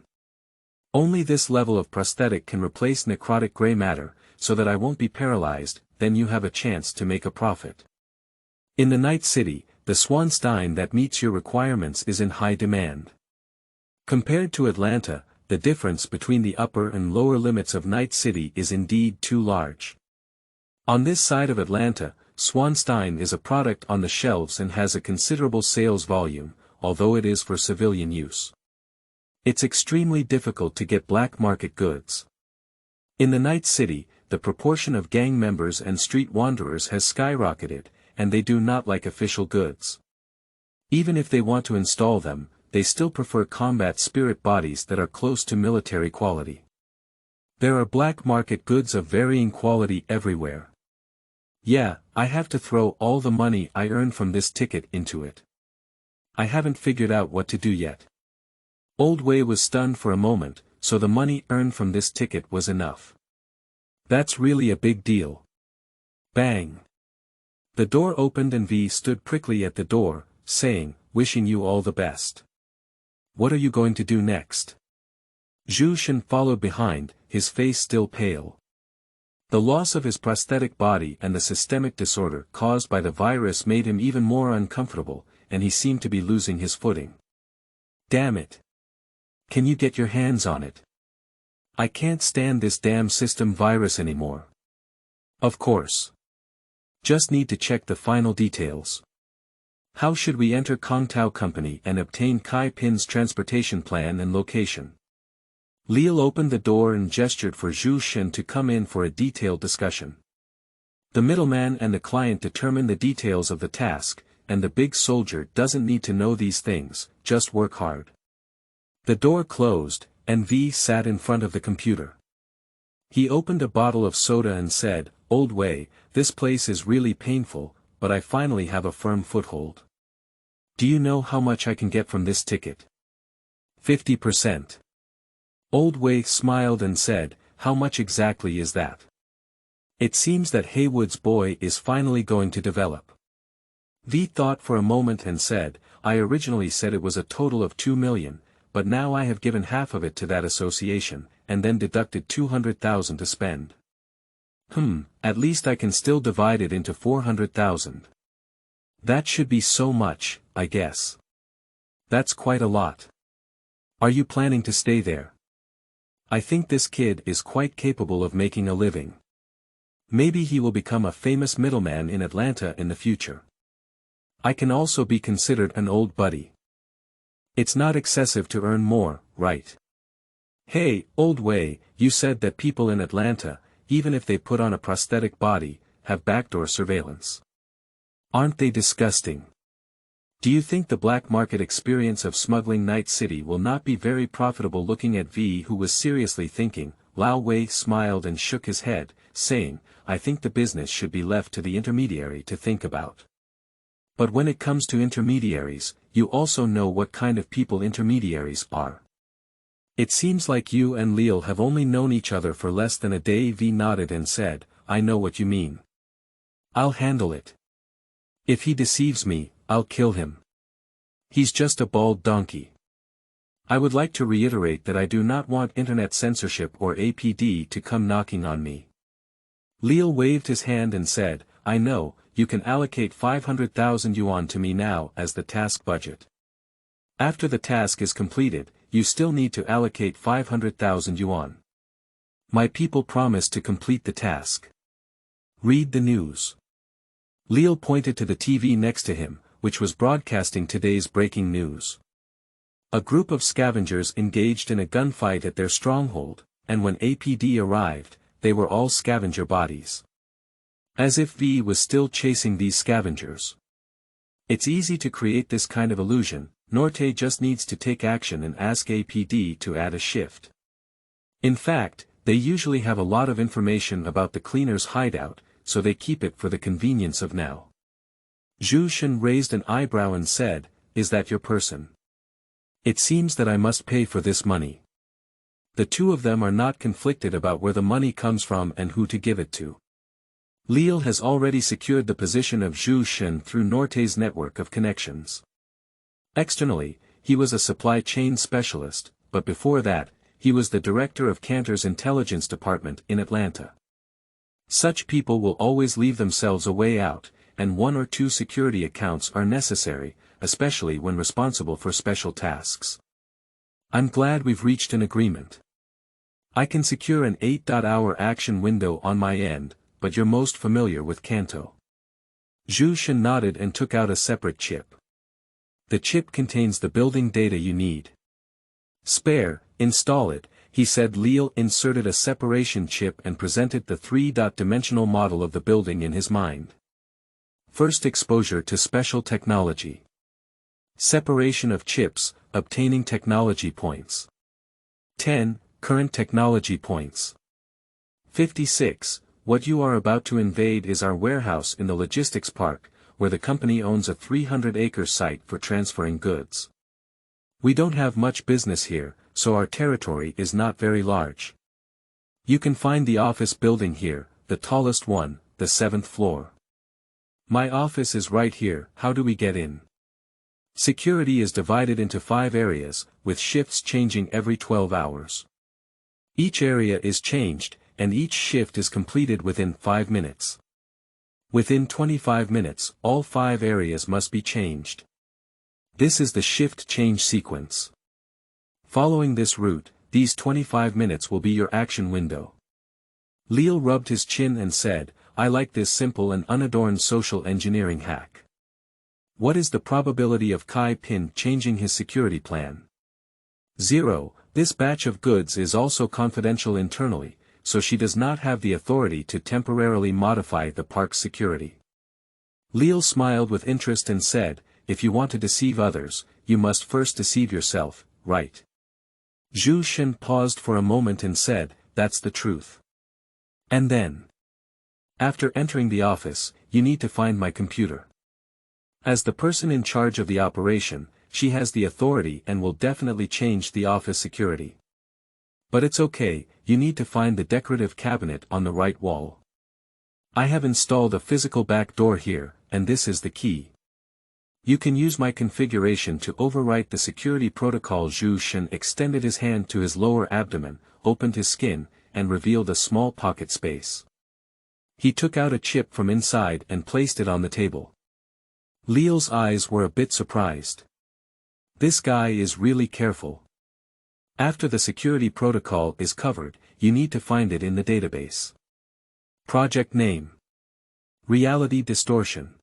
Speaker 1: Only this level of prosthetic can replace necrotic gray matter, so that I won't be paralyzed, then you have a chance to make a profit. In the Night City, the Swanstein that meets your requirements is in high demand. Compared to Atlanta, the difference between the upper and lower limits of Night City is indeed too large. On this side of Atlanta, Swanstein is a product on the shelves and has a considerable sales volume, although it is for civilian use. It's extremely difficult to get black market goods. In the Night City, the proportion of gang members and street wanderers has skyrocketed, and they do not like official goods. Even if they want to install them, they still prefer combat spirit bodies that are close to military quality. There are black market goods of varying quality everywhere. Yeah, I have to throw all the money I earn from this ticket into it. I haven't figured out what to do yet. Old Wei was stunned for a moment, so the money earned from this ticket was enough. That's really a big deal. Bang. The door opened and V stood prickly at the door, saying, wishing you all the best. What are you going to do next? Zhu Shen followed behind, his face still pale. The loss of his prosthetic body and the systemic disorder caused by the virus made him even more uncomfortable, and he seemed to be losing his footing. Damn it. Can you get your hands on it? I can't stand this damn system virus anymore. Of course. Just need to check the final details. How should we enter Kangtao Company and obtain Kai Pin's transportation plan and location? Lear opened the door and gestured for Zhu Shen to come in for a detailed discussion. The middleman and the client determine the details of the task, and the big soldier doesn't need to know these things, just work hard. The door closed, and V sat in front of the computer. He opened a bottle of soda and said, Old Wei, this place is really painful, but I finally have a firm foothold. Do you know how much I can get from this ticket? 50%. Old Wei smiled and said, how much exactly is that? It seems that Haywood's boy is finally going to develop. V thought for a moment and said, I originally said it was a total of 2 million, but now I have given half of it to that association, and then deducted 200,000 to spend. At least I can still divide it into 400,000. That should be so much, I guess. That's quite a lot. Are you planning to stay there? I think this kid is quite capable of making a living. Maybe he will become a famous middleman in Atlanta in the future. I can also be considered an old buddy. It's not excessive to earn more, right? Hey, old way, you said that people in Atlanta, even if they put on a prosthetic body, have backdoor surveillance. Aren't they disgusting? Do you think the black market experience of smuggling Night City will not be very profitable? Looking at V, who was seriously thinking, Lao Wei smiled and shook his head, saying, I think the business should be left to the intermediary to think about. But when it comes to intermediaries, you also know what kind of people intermediaries are. It seems like you and Leal have only known each other for less than a day. V nodded and said, I know what you mean. I'll handle it. If he deceives me, I'll kill him. He's just a bald donkey. I would like to reiterate that I do not want internet censorship or APD to come knocking on me. Leal waved his hand and said, I know, you can allocate 500,000 yuan to me now as the task budget. After the task is completed, you still need to allocate 500,000 yuan. My people promise to complete the task. Read the news. Leal pointed to the TV next to him, which was broadcasting today's breaking news. A group of scavengers engaged in a gunfight at their stronghold, and when APD arrived, they were all scavenger bodies. As if V was still chasing these scavengers. It's easy to create this kind of illusion. Norte just needs to take action and ask APD to add a shift. In fact, they usually have a lot of information about the cleaner's hideout, so they keep it for the convenience of now. Zhu Shen raised an eyebrow and said, Is that your person? It seems that I must pay for this money. The two of them are not conflicted about where the money comes from and who to give it to. Leal has already secured the position of Zhu Shen through Norte's network of connections. Externally, he was a supply chain specialist, but before that, he was the director of Cantor's intelligence department in Atlanta. Such people will always leave themselves a way out, and 1 or 2 security accounts are necessary, especially when responsible for special tasks. I'm glad we've reached an agreement. I can secure an 8-hour action window on my end, but you're most familiar with Kangtao. Zhu Shen nodded and took out a separate chip. The chip contains the building data you need. Spare, install it, he said. Leal inserted a separation chip and presented the 3-dimensional model of the building in his mind. First exposure to special technology. Separation of chips, obtaining technology points. 10, current technology points. 56, what you are about to invade is our warehouse in the logistics park, where the company owns a 300-acre site for transferring goods. We don't have much business here, so our territory is not very large. You can find the office building here, the tallest one, the 7th floor. My office is right here. How do we get in? Security is divided into 5 areas, with shifts changing every 12 hours. Each area is changed, and each shift is completed within 5 minutes. Within 25 minutes, all 5 areas must be changed. This is the shift change sequence. Following this route, these 25 minutes will be your action window. Leal rubbed his chin and said, I like this simple and unadorned social engineering hack. What is the probability of Kai Pin changing his security plan? 0. This batch of goods is also confidential internally, so she does not have the authority to temporarily modify the park's security. Leal smiled with interest and said, if you want to deceive others, you must first deceive yourself, right? Zhu Shen paused for a moment and said, that's the truth. And then, after entering the office, you need to find my computer. As the person in charge of the operation, she has the authority and will definitely change the office security. But it's okay, you need to find the decorative cabinet on the right wall. I have installed a physical back door here, and this is the key. You can use my configuration to overwrite the security protocol. Zhu Shen extended his hand to his lower abdomen, opened his skin, and revealed a small pocket space. He took out a chip from inside and placed it on the table. Leo's eyes were a bit surprised. This guy is really careful. After the security protocol is covered, you need to find it in the database. Project name: Reality Distortion.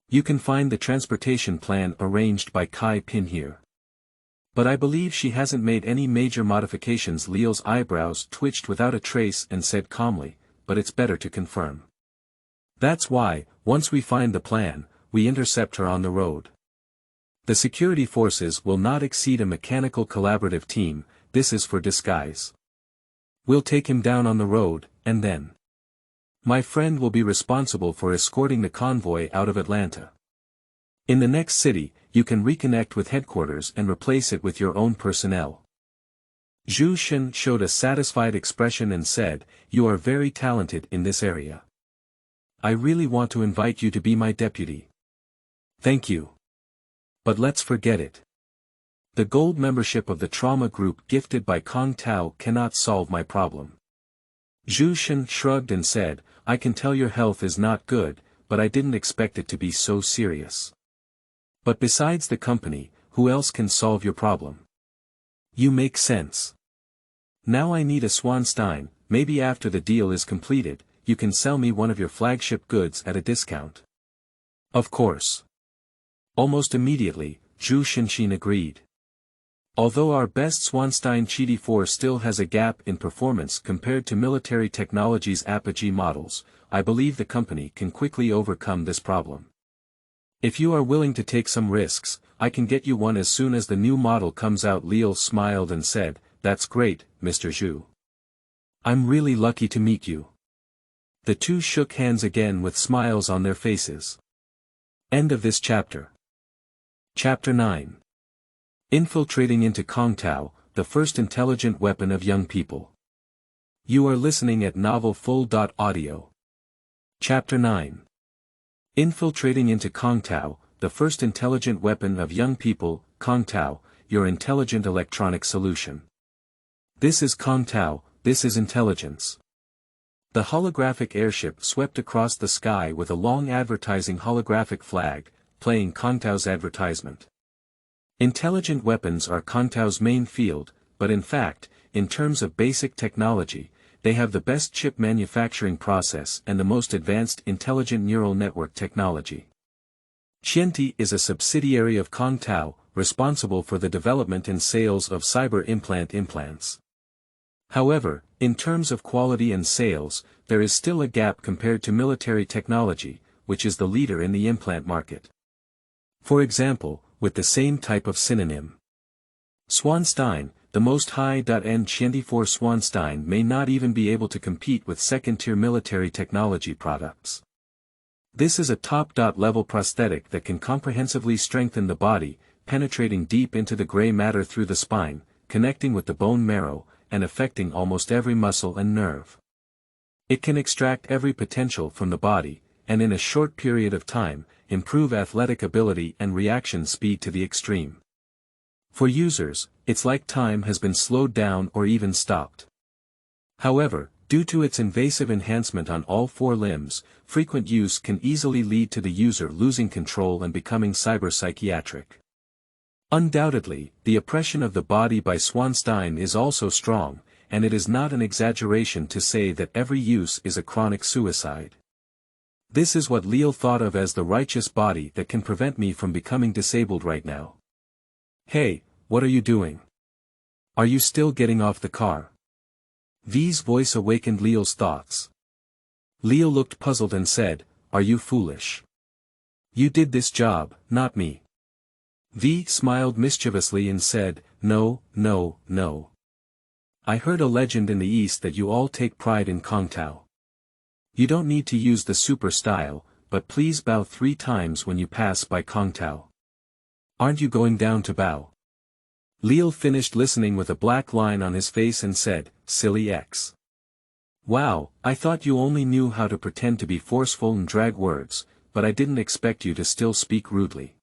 Speaker 1: You can find the transportation plan arranged by Kai Pin here. But I believe she hasn't made any major modifications. Leo's eyebrows twitched without a trace and said calmly, but it's better to confirm. That's why, once we find the plan, we intercept her on the road. The security forces will not exceed a mechanical collaborative team. This is for disguise. We'll take him down on the road, and then my friend will be responsible for escorting the convoy out of Atlanta. In the next city, you can reconnect with headquarters and replace it with your own personnel. Zhu Shen showed a satisfied expression and said, "You are very talented in this area. I really want to invite you to be my deputy." "Thank you. But let's forget it. The gold membership of the trauma group gifted by Kangtao cannot solve my problem." Zhu Shen shrugged and said, "I can tell your health is not good, but I didn't expect it to be so serious. But besides the company, who else can solve your problem? You make sense. Now I need a Swanstein. Maybe after the deal is completed, you can sell me one of your flagship goods at a discount." "Of course." Almost immediately, Zhu Shen agreed. Although our best Swanstein Cheetah 4 still has a gap in performance compared to military technology's Apogee models, I believe the company can quickly overcome this problem. If you are willing to take some risks, I can get you one as soon as the new model comes out. Leo smiled and said, "That's great, Mr. Zhu. I'm really lucky to meet you." The two shook hands again with smiles on their faces. End of this chapter. Chapter 9. Infiltrating into Kangtao, the first intelligent weapon of young people. You are listening at novelfull.audio. Chapter 9. Infiltrating into Kangtao, the first intelligent weapon of young people. Kangtao, your intelligent electronic solution. This is Kangtao, this is intelligence. The holographic airship swept across the sky with a long advertising holographic flag, playing Kangtao's advertisement. Intelligent weapons are Kangtao's main field, but in fact, in terms of basic technology, they have the best chip manufacturing process and the most advanced intelligent neural network technology. Tianti is a subsidiary of Kangtao, responsible for the development and sales of cyber implants. However, in terms of quality and sales, there is still a gap compared to military technology, which is the leader in the implant market. For example, with the same type of synonym. Swanstein, the most high-end Tianti 4 Swanstein may not even be able to compete with second-tier military technology products. This is a top-level prosthetic that can comprehensively strengthen the body, penetrating deep into the gray matter through the spine, connecting with the bone marrow, and affecting almost every muscle and nerve. It can extract every potential from the body, and in a short period of time, improve athletic ability and reaction speed to the extreme. For users, it's like time has been slowed down or even stopped. However, due to its invasive enhancement on all four limbs, frequent use can easily lead to the user losing control and becoming cyber-psychiatric. Undoubtedly, the oppression of the body by Swanstein is also strong, and it is not an exaggeration to say that every use is a chronic suicide. This is what Leal thought of as the righteous body that can prevent me from becoming disabled right now. "Hey, what are you doing? Are you still getting off the car?" V's voice awakened Leal's thoughts. Leal looked puzzled and said, "Are you foolish? You did this job, not me." V smiled mischievously and said, "No, no, no. I heard a legend in the East that you all take pride in Kangtao. You don't need to use the super style, but please bow 3 times when you pass by Kangtao. Aren't you going down to bow?" Leal finished listening with a black line on his face and said, "Silly X. Wow, I thought you only knew how to pretend to be forceful and drag words, but I didn't expect you to still speak rudely."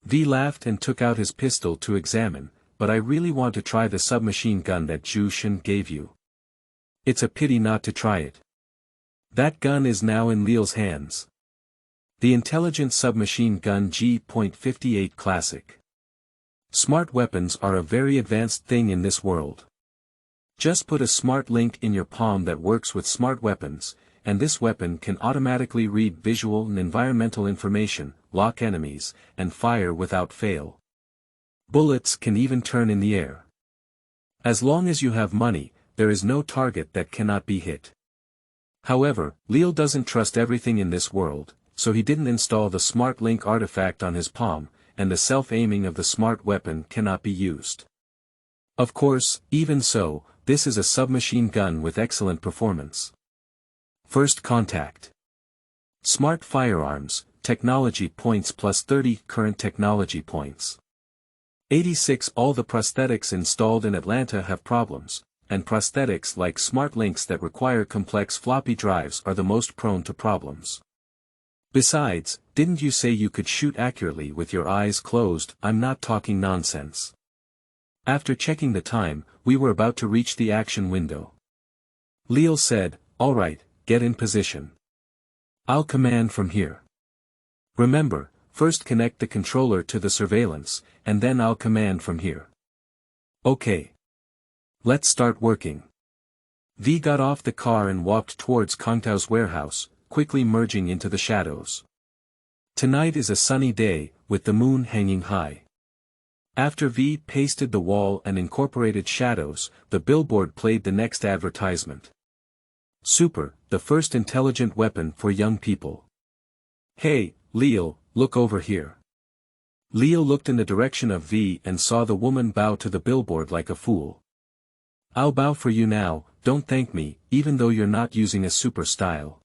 Speaker 1: V laughed and took out his pistol to examine, but I really want to try the submachine gun that Zhu Shen gave you. It's a pity not to try it. That gun is now in Lear's hands. The intelligent submachine gun G.58 Classic. Smart weapons are a very advanced thing in this world. Just put a smart link in your palm that works with smart weapons, and this weapon can automatically read visual and environmental information, lock enemies, and fire without fail. Bullets can even turn in the air. As long as you have money, there is no target that cannot be hit. However, Lear doesn't trust everything in this world, so he didn't install the Smart Link artifact on his palm, and the self-aiming of the smart weapon cannot be used. Of course, even so, this is a submachine gun with excellent performance. First contact. Smart firearms, technology points plus 30 current technology points. 86 All the prosthetics installed in Atlanta have problems, and prosthetics like smart links that require complex floppy drives are the most prone to problems. Besides, didn't you say you could shoot accurately with your eyes closed? I'm not talking nonsense. After checking the time, we were about to reach the action window. Lear said, "All right, get in position. I'll command from here. Remember, first connect the controller to the surveillance, and then I'll command from here." Okay. Let's start working. V got off the car and walked towards Kangtao's warehouse, quickly merging into the shadows. Tonight is a sunny day, with the moon hanging high. After V pasted the wall and incorporated shadows, the billboard played the next advertisement. Super, the first intelligent weapon for young people. Hey, Lear, look over here. Lear looked in the direction of V and saw the woman bow to the billboard like a fool. I'll bow for you now, don't thank me, even though you're not using a super style.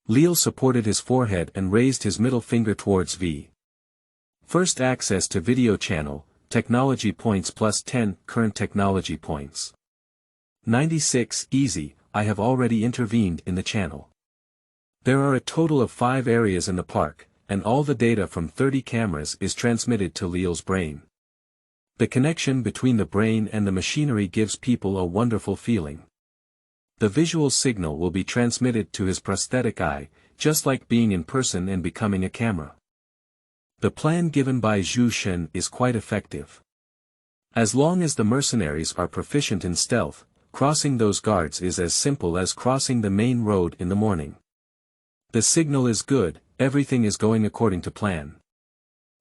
Speaker 1: Lear supported his forehead and raised his middle finger towards V. First access to video channel, technology points plus 10 current technology points. 96 Easy, I have already intervened in the channel. There are a total of 5 areas in the park, and all the data from 30 cameras is transmitted to Lear's brain. The connection between the brain and the machinery gives people a wonderful feeling. The visual signal will be transmitted to his prosthetic eye, just like being in person and becoming a camera. The plan given by Zhu Shen is quite effective. As long as the mercenaries are proficient in stealth, crossing those guards is as simple as crossing the main road in the morning. The signal is good, everything is going according to plan.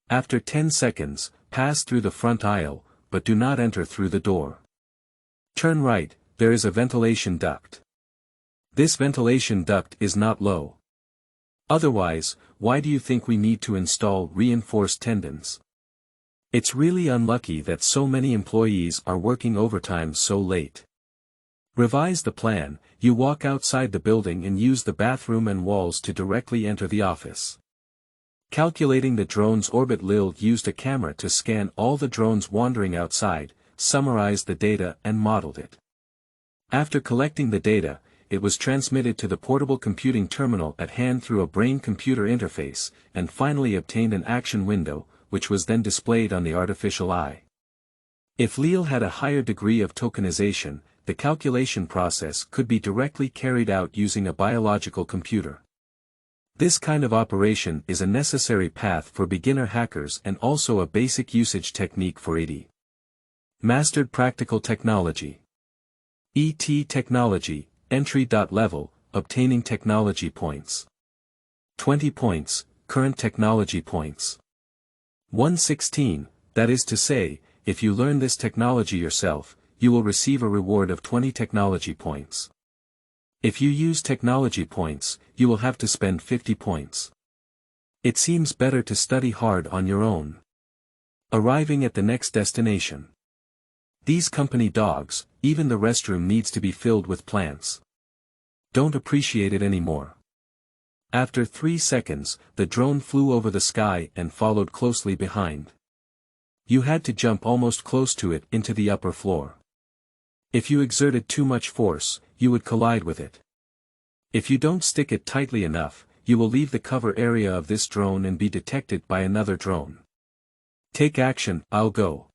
Speaker 1: After 10 seconds, pass through the front aisle, but do not enter through the door. Turn right, there is a ventilation duct. This ventilation duct is not low. Otherwise, why do you think we need to install reinforced tendons? It's really unlucky that so many employees are working overtime so late. Revise the plan, you walk outside the building and use the bathroom and walls to directly enter the office. Calculating the drone's orbit. Lear used a camera to scan all the drones wandering outside, summarized the data and modeled it. After collecting the data, it was transmitted to the portable computing terminal at hand through a brain-computer interface, and finally obtained an action window, which was then displayed on the artificial eye. If Lear had a higher degree of tokenization, the calculation process could be directly carried out using a biological computer. This kind of operation is a necessary path for beginner hackers and also a basic usage technique for ET. Mastered Practical Technology. ET Technology, Entry. Level, obtaining technology points. 20 points, current technology points. 116, that is to say, if you learn this technology yourself, you will receive a reward of 20 technology points. If you use technology points, you will have to spend 50 points. It seems better to study hard on your own. Arriving at the next destination. These company dogs, even the restroom needs to be filled with plants. Don't appreciate it anymore. After 3 seconds, the drone flew over the sky and followed closely behind. You had to jump almost close to it into the upper floor. If you exerted too much force, you would collide with it. If you don't stick it tightly enough, you will leave the cover area of this drone and be detected by another drone. Take action, I'll go.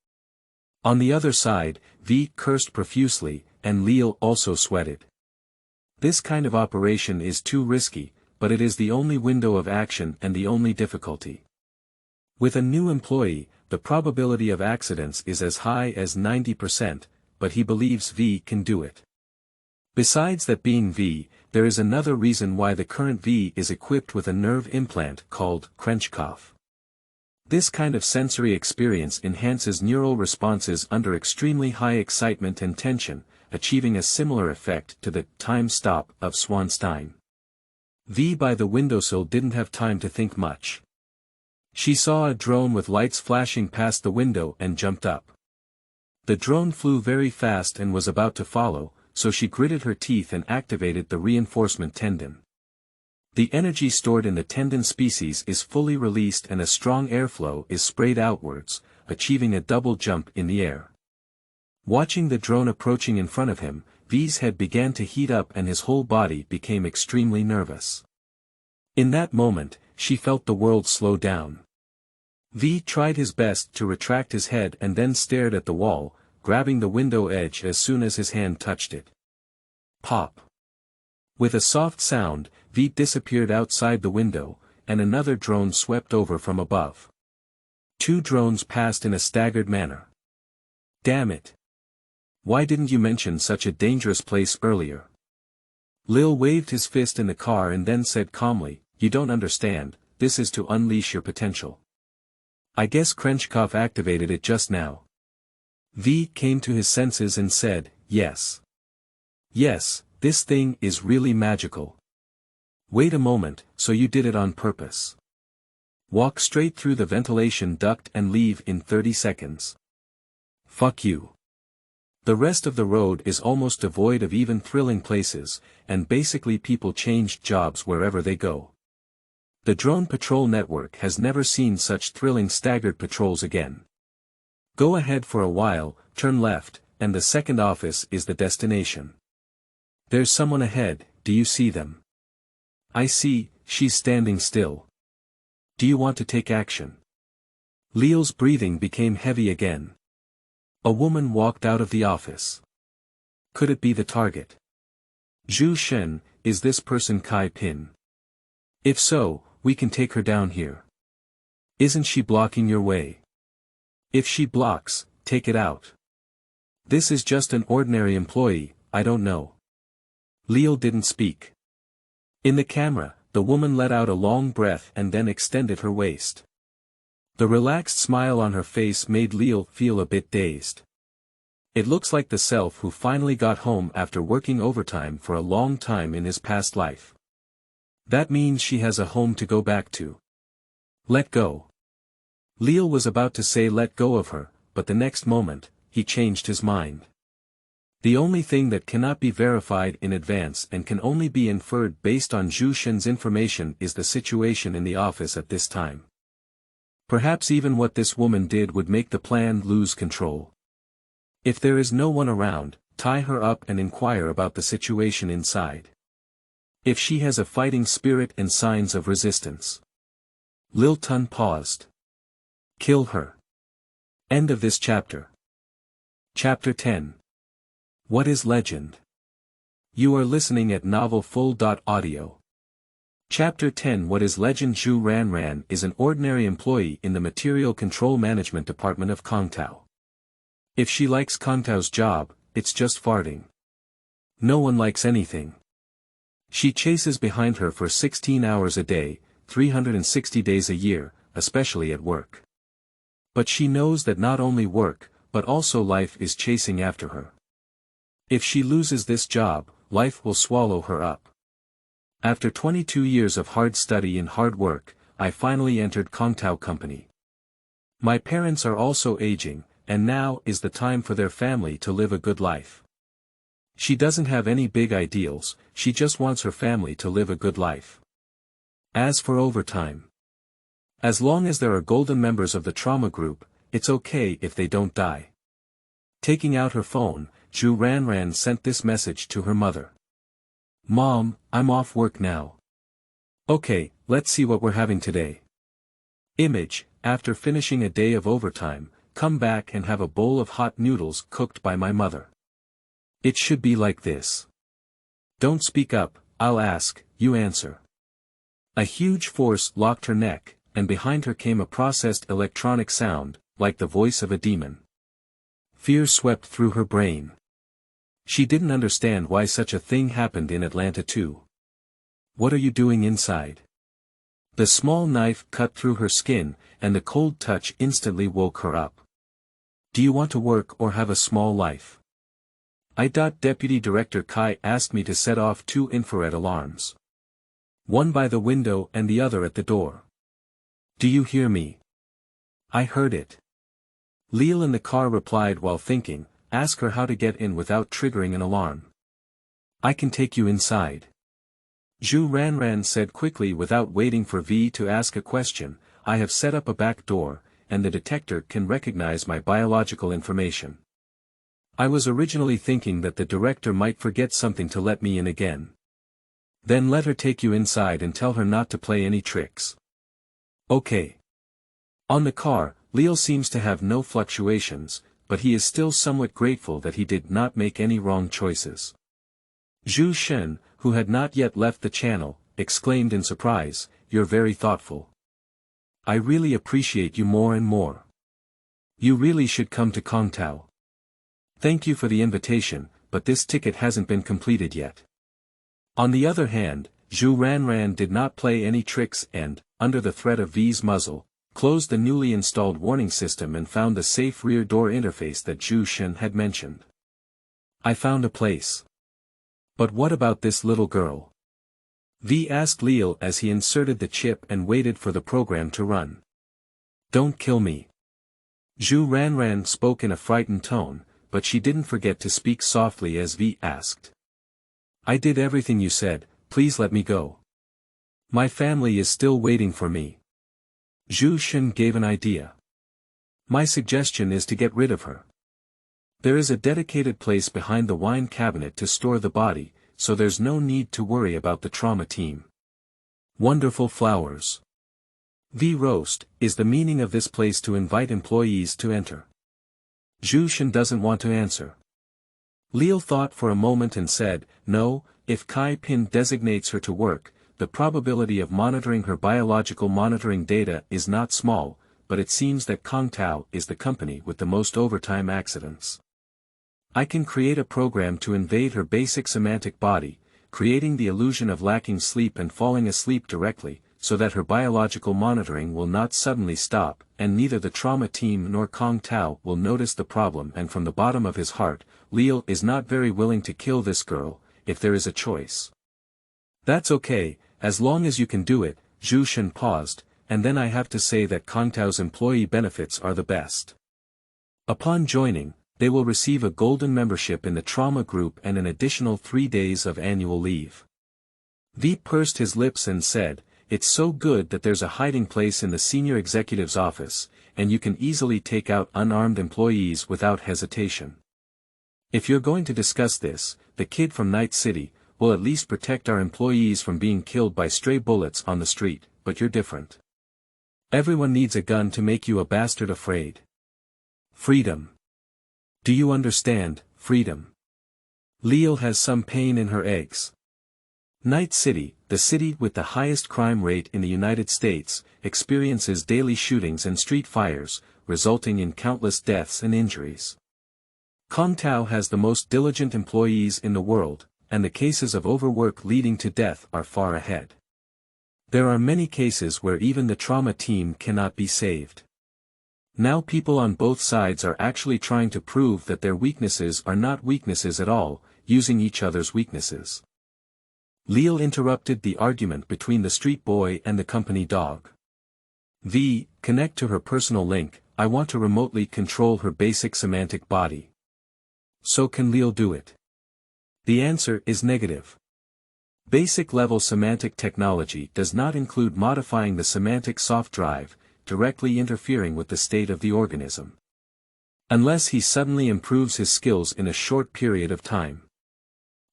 Speaker 1: On the other side, V cursed profusely, and Leal also sweated. This kind of operation is too risky, but it is the only window of action and the only difficulty. With a new employee, the probability of accidents is as high as 90%, but he believes V can do it. Besides that being V, there is another reason why the current V is equipped with a nerve implant called Kangtao. This kind of sensory experience enhances neural responses under extremely high excitement and tension, achieving a similar effect to the time stop of Swanstein. V by the windowsill didn't have time to think much. She saw a drone with lights flashing past the window and jumped up. The drone flew very fast and was about to follow, so she gritted her teeth and activated the reinforcement tendon. The energy stored in the tendon species is fully released and a strong airflow is sprayed outwards, achieving a double jump in the air. Watching the drone approaching in front of him, V's head began to heat up and his whole body became extremely nervous. In that moment, she felt the world slow down. V tried his best to retract his head and then stared at the wall, grabbing the window edge as soon as his hand touched it. Pop! With a soft sound, V disappeared outside the window, and another drone swept over from above. 2 drones passed in a staggered manner. Damn it! Why didn't you mention such a dangerous place earlier? Lil waved his fist in the car and then said calmly, "You don't understand, this is to unleash your potential. I guess Krenchkov activated it just now." V came to his senses and said, "Yes. Yes, this thing is really magical. Wait a moment, so you did it on purpose. Walk straight through the ventilation duct and leave in 30 seconds. Fuck you. The rest of the road is almost devoid of even thrilling places, and basically people changed jobs wherever they go. The drone patrol network has never seen such thrilling staggered patrols again. Go ahead for a while, turn left, and the second office is the destination. There's someone ahead, do you see them? I see, she's standing still. Do you want to take action?" Leal's breathing became heavy again. A woman walked out of the office. Could it be the target? Zhu Shen, is this person Kai Pin? If so, we can take her down here. Isn't she blocking your way? If she blocks, take it out. This is just an ordinary employee, I don't know. Leal didn't speak. In the camera, the woman let out a long breath and then extended her waist. The relaxed smile on her face made Leal feel a bit dazed. It looks like the self who finally got home after working overtime for a long time in his past life. That means she has a home to go back to. Let go. Leal was about to say let go of her, but the next moment, he changed his mind. The only thing that cannot be verified in advance and can only be inferred based on Zhu Shen's information is the situation in the office at this time. Perhaps even what this woman did would make the plan lose control. If there is no one around, tie her up and inquire about the situation inside. If she has a fighting spirit and signs of resistance. Lil Tun paused. Kill her. End of this chapter. Chapter 10. What is legend? You are listening at novelfull.audio. Chapter 10. What is legend? Zhu Ranran is an ordinary employee in the Material Control Management Department of Kangtao. If she likes Kangtao's job, it's just farting. No one likes anything. She chases behind her for 16 hours a day, 360 days a year, especially at work. But she knows that not only work, but also life is chasing after her. If she loses this job, life will swallow her up. After 22 years of hard study and hard work, I finally entered Kangtao Company. My parents are also aging, and now is the time for their family to live a good life. She doesn't have any big ideals, she just wants her family to live a good life. As for overtime, as long as there are golden members of the trauma group, it's okay if they don't die. Taking out her phone, Zhu Ranran sent this message to her mother. Mom, I'm off work now. Okay, let's see what we're having today. Image, after finishing a day of overtime, come back and have a bowl of hot noodles cooked by my mother. It should be like this. Don't speak up, I'll ask, you answer. A huge force locked her neck, and behind her came a processed electronic sound, like the voice of a demon. Fear swept through her brain. She didn't understand why such a thing happened in Atlanta too. What are you doing inside? The small knife cut through her skin, and the cold touch instantly woke her up. Do you want to work or have a small life? Deputy Director Kai asked me to set off 2 infrared alarms. One by the window and the other at the door. Do you hear me? I heard it. Leal in the car replied while thinking, ask her how to get in without triggering an alarm. I can take you inside. Zhu Ranran said quickly without waiting for V to ask a question, I have set up a back door, and the detector can recognize my biological information. I was originally thinking that the director might forget something to let me in again. Then let her take you inside and tell her not to play any tricks. Okay. On the car, Leal seems to have no fluctuations, but he is still somewhat grateful that he did not make any wrong choices. Zhu Shen, who had not yet left the channel, exclaimed in surprise, you're very thoughtful. I really appreciate you more and more. You really should come to Kangtao. Thank you for the invitation, but this ticket hasn't been completed yet. On the other hand, Zhu Ranran did not play any tricks and, under the threat of V's muzzle, closed the newly installed warning system and found the safe rear door interface that Zhu Shen had mentioned. I found a place. But what about this little girl? V asked Leal as he inserted the chip and waited for the program to run. Don't kill me. Zhu Ranran spoke in a frightened tone, but she didn't forget to speak softly as V asked. I did everything you said, please let me go. My family is still waiting for me. Zhu Shen gave an idea. My suggestion is to get rid of her. There is a dedicated place behind the wine cabinet to store the body, so there's no need to worry about the trauma team. Wonderful flowers. V roast, is the meaning of this place to invite employees to enter? Zhu Shen doesn't want to answer. Leal thought for a moment and said, no, if Kai Pin designates her to work, the probability of monitoring her biological monitoring data is not small, but it seems that Kangtao is the company with the most overtime accidents. I can create a program to invade her basic semantic body, creating the illusion of lacking sleep and falling asleep directly, so that her biological monitoring will not suddenly stop, and neither the trauma team nor Kangtao will notice the problem. And from the bottom of his heart, Leal is not very willing to kill this girl, if there is a choice. That's okay, as long as you can do it. Zhu Shen paused, and then I have to say that Kangtao's employee benefits are the best. Upon joining, they will receive a golden membership in the trauma group and an additional 3 days of annual leave. V pursed his lips and said, it's so good that there's a hiding place in the senior executive's office, and you can easily take out unarmed employees without hesitation. If you're going to discuss this, the kid from Night City will at least protect our employees from being killed by stray bullets on the street, but you're different. Everyone needs a gun to make you a bastard afraid. Freedom. Do you understand, freedom? Leal has some pain in her eggs. Night City, the city with the highest crime rate in the United States, experiences daily shootings and street fires, resulting in countless deaths and injuries. Kangtao has the most diligent employees in the world, and the cases of overwork leading to death are far ahead. There are many cases where even the trauma team cannot be saved. Now people on both sides are actually trying to prove that their weaknesses are not weaknesses at all, using each other's weaknesses. Leal interrupted the argument between the street boy and the company dog. V, connect to her personal link, I want to remotely control her basic semantic body. So can Leal do it? The answer is negative. Basic level semantic technology does not include modifying the semantic soft drive, directly interfering with the state of the organism. Unless he suddenly improves his skills in a short period of time.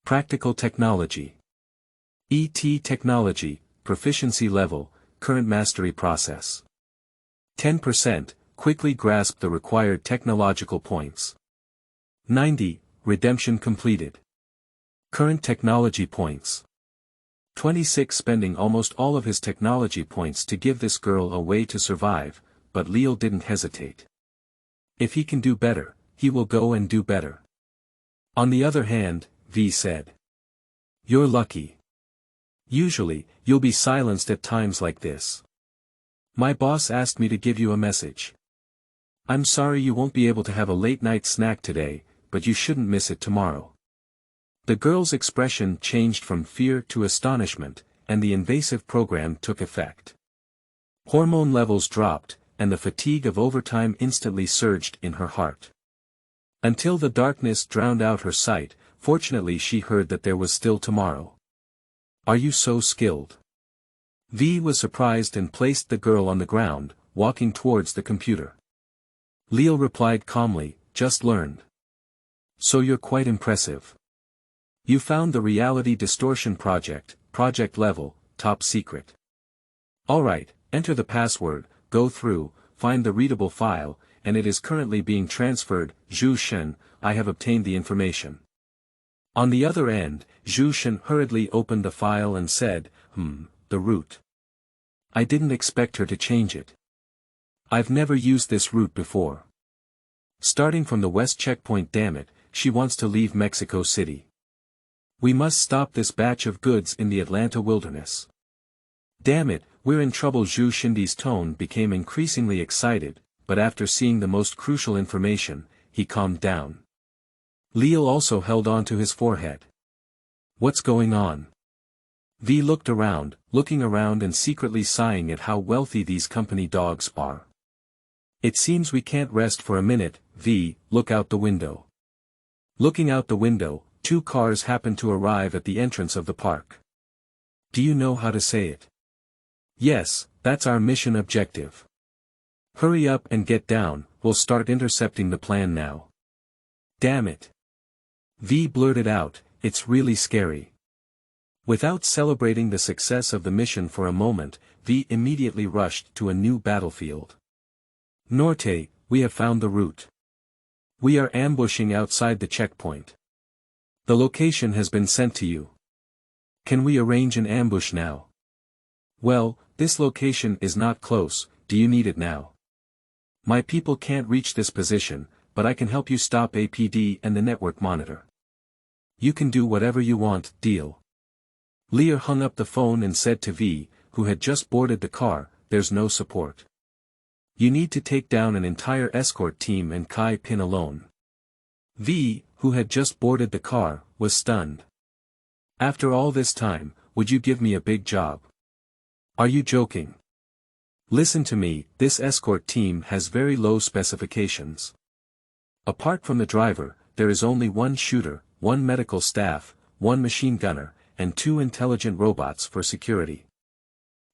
Speaker 1: Practical technology. ET technology, proficiency level, current mastery process. 10%, quickly grasped the required technological points. 90, redemption completed. Current technology points. 26, spending almost all of his technology points to give this girl a way to survive, but Leal didn't hesitate. If he can do better, he will go and do better. On the other hand, V said. You're lucky. Usually, you'll be silenced at times like this. My boss asked me to give you a message. I'm sorry you won't be able to have a late-night snack today, but you shouldn't miss it tomorrow. The girl's expression changed from fear to astonishment, and the invasive program took effect. Hormone levels dropped, and the fatigue of overtime instantly surged in her heart. Until the darkness drowned out her sight, fortunately she heard that there was still tomorrow. Are you so skilled? V was surprised and placed the girl on the ground, walking towards the computer. Leal replied calmly, just learned. So you're quite impressive. You found the reality distortion project level, top secret. Alright, enter the password, go through, find the readable file, and it is currently being transferred. Zhu Shen, I have obtained the information. On the other end, Zhu Shen hurriedly opened the file and said, the route. I didn't expect her to change it. I've never used this route before. Starting from the west checkpoint, damn it, she wants to leave Mexico City. We must stop this batch of goods in the Atlanta wilderness. Damn it, we're in trouble. Zhu Shindi's tone became increasingly excited, but after seeing the most crucial information, he calmed down. Leal also held on to his forehead. What's going on? V looked around, looking around and secretly sighing at how wealthy these company dogs are. It seems we can't rest for a minute. V, look out the window. Looking out the window, 2 cars happened to arrive at the entrance of the park. Do you know how to say it? Yes, that's our mission objective. Hurry up and get down, we'll start intercepting the plan now. Damn it. V blurted out, it's really scary. Without celebrating the success of the mission for a moment, V immediately rushed to a new battlefield. Norte, we have found the route. We are ambushing outside the checkpoint. The location has been sent to you. Can we arrange an ambush now? Well, this location is not close, do you need it now? My people can't reach this position, but I can help you stop APD and the network monitor. You can do whatever you want, deal. Lear hung up the phone and said to V, who had just boarded the car, there's no support. You need to take down an entire escort team and Kai Pin alone. V, who had just boarded the car, was stunned. After all this time, would you give me a big job? Are you joking? Listen to me, this escort team has very low specifications. Apart from the driver, there is only 1 shooter, 1 medical staff, 1 machine gunner, and 2 intelligent robots for security.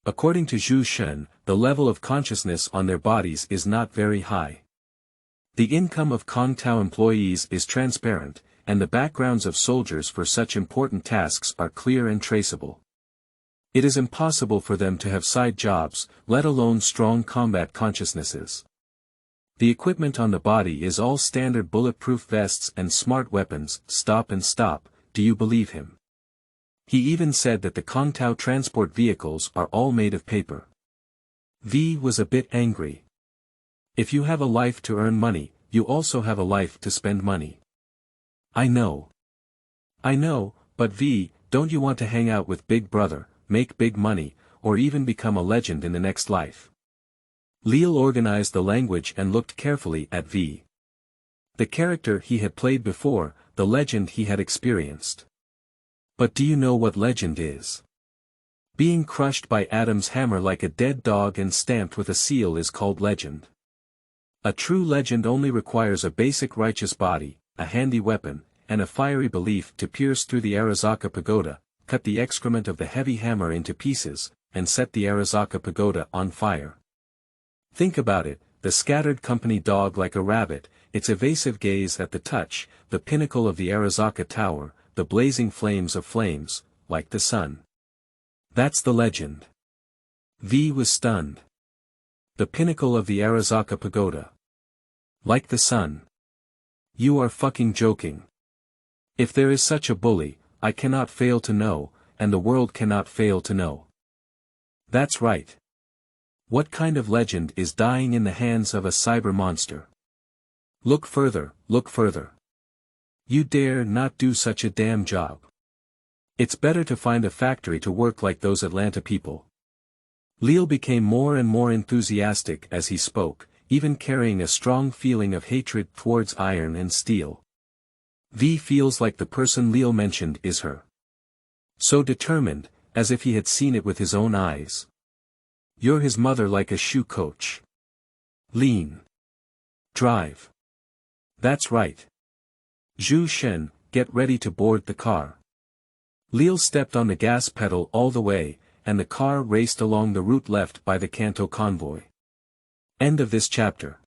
Speaker 1: According to Zhu Shen, the level of consciousness on their bodies is not very high. The income of Kangtao employees is transparent, and the backgrounds of soldiers for such important tasks are clear and traceable. It is impossible for them to have side jobs, let alone strong combat consciousnesses. The equipment on the body is all standard bulletproof vests and smart weapons. Stop and stop, do you believe him? He even said that the Kangtao transport vehicles are all made of paper. V was a bit angry. If you have a life to earn money, you also have a life to spend money. I know. But V, don't you want to hang out with Big Brother, make big money, or even become a legend in the next life? Leal organized the language and looked carefully at V. The character he had played before, the legend he had experienced. But do you know what legend is? Being crushed by Adam's hammer like a dead dog and stamped with a seal is called legend. A true legend only requires a basic righteous body, a handy weapon, and a fiery belief to pierce through the Arazaka pagoda, cut the excrement of the heavy hammer into pieces, and set the Arazaka pagoda on fire. Think about it, the scattered company dog like a rabbit, its evasive gaze at the touch, the pinnacle of the Arazaka tower, the blazing flames of flames, like the sun. That's the legend. V was stunned. The pinnacle of the Arazaka Pagoda. Like the sun. You are fucking joking. If there is such a bully, I cannot fail to know, and the world cannot fail to know. That's right. What kind of legend is dying in the hands of a cyber monster? Look further, look further. You dare not do such a damn job. It's better to find a factory to work like those Atlanta people. Lear became more and more enthusiastic as he spoke, even carrying a strong feeling of hatred towards iron and steel. V feels like the person Lear mentioned is her. So determined, as if he had seen it with his own eyes. You're his mother like a shoe coach. Lean. Drive. That's right. Zhu Shen, get ready to board the car. Lear stepped on the gas pedal all the way, and the car raced along the route left by the Kangtao convoy. End of this chapter.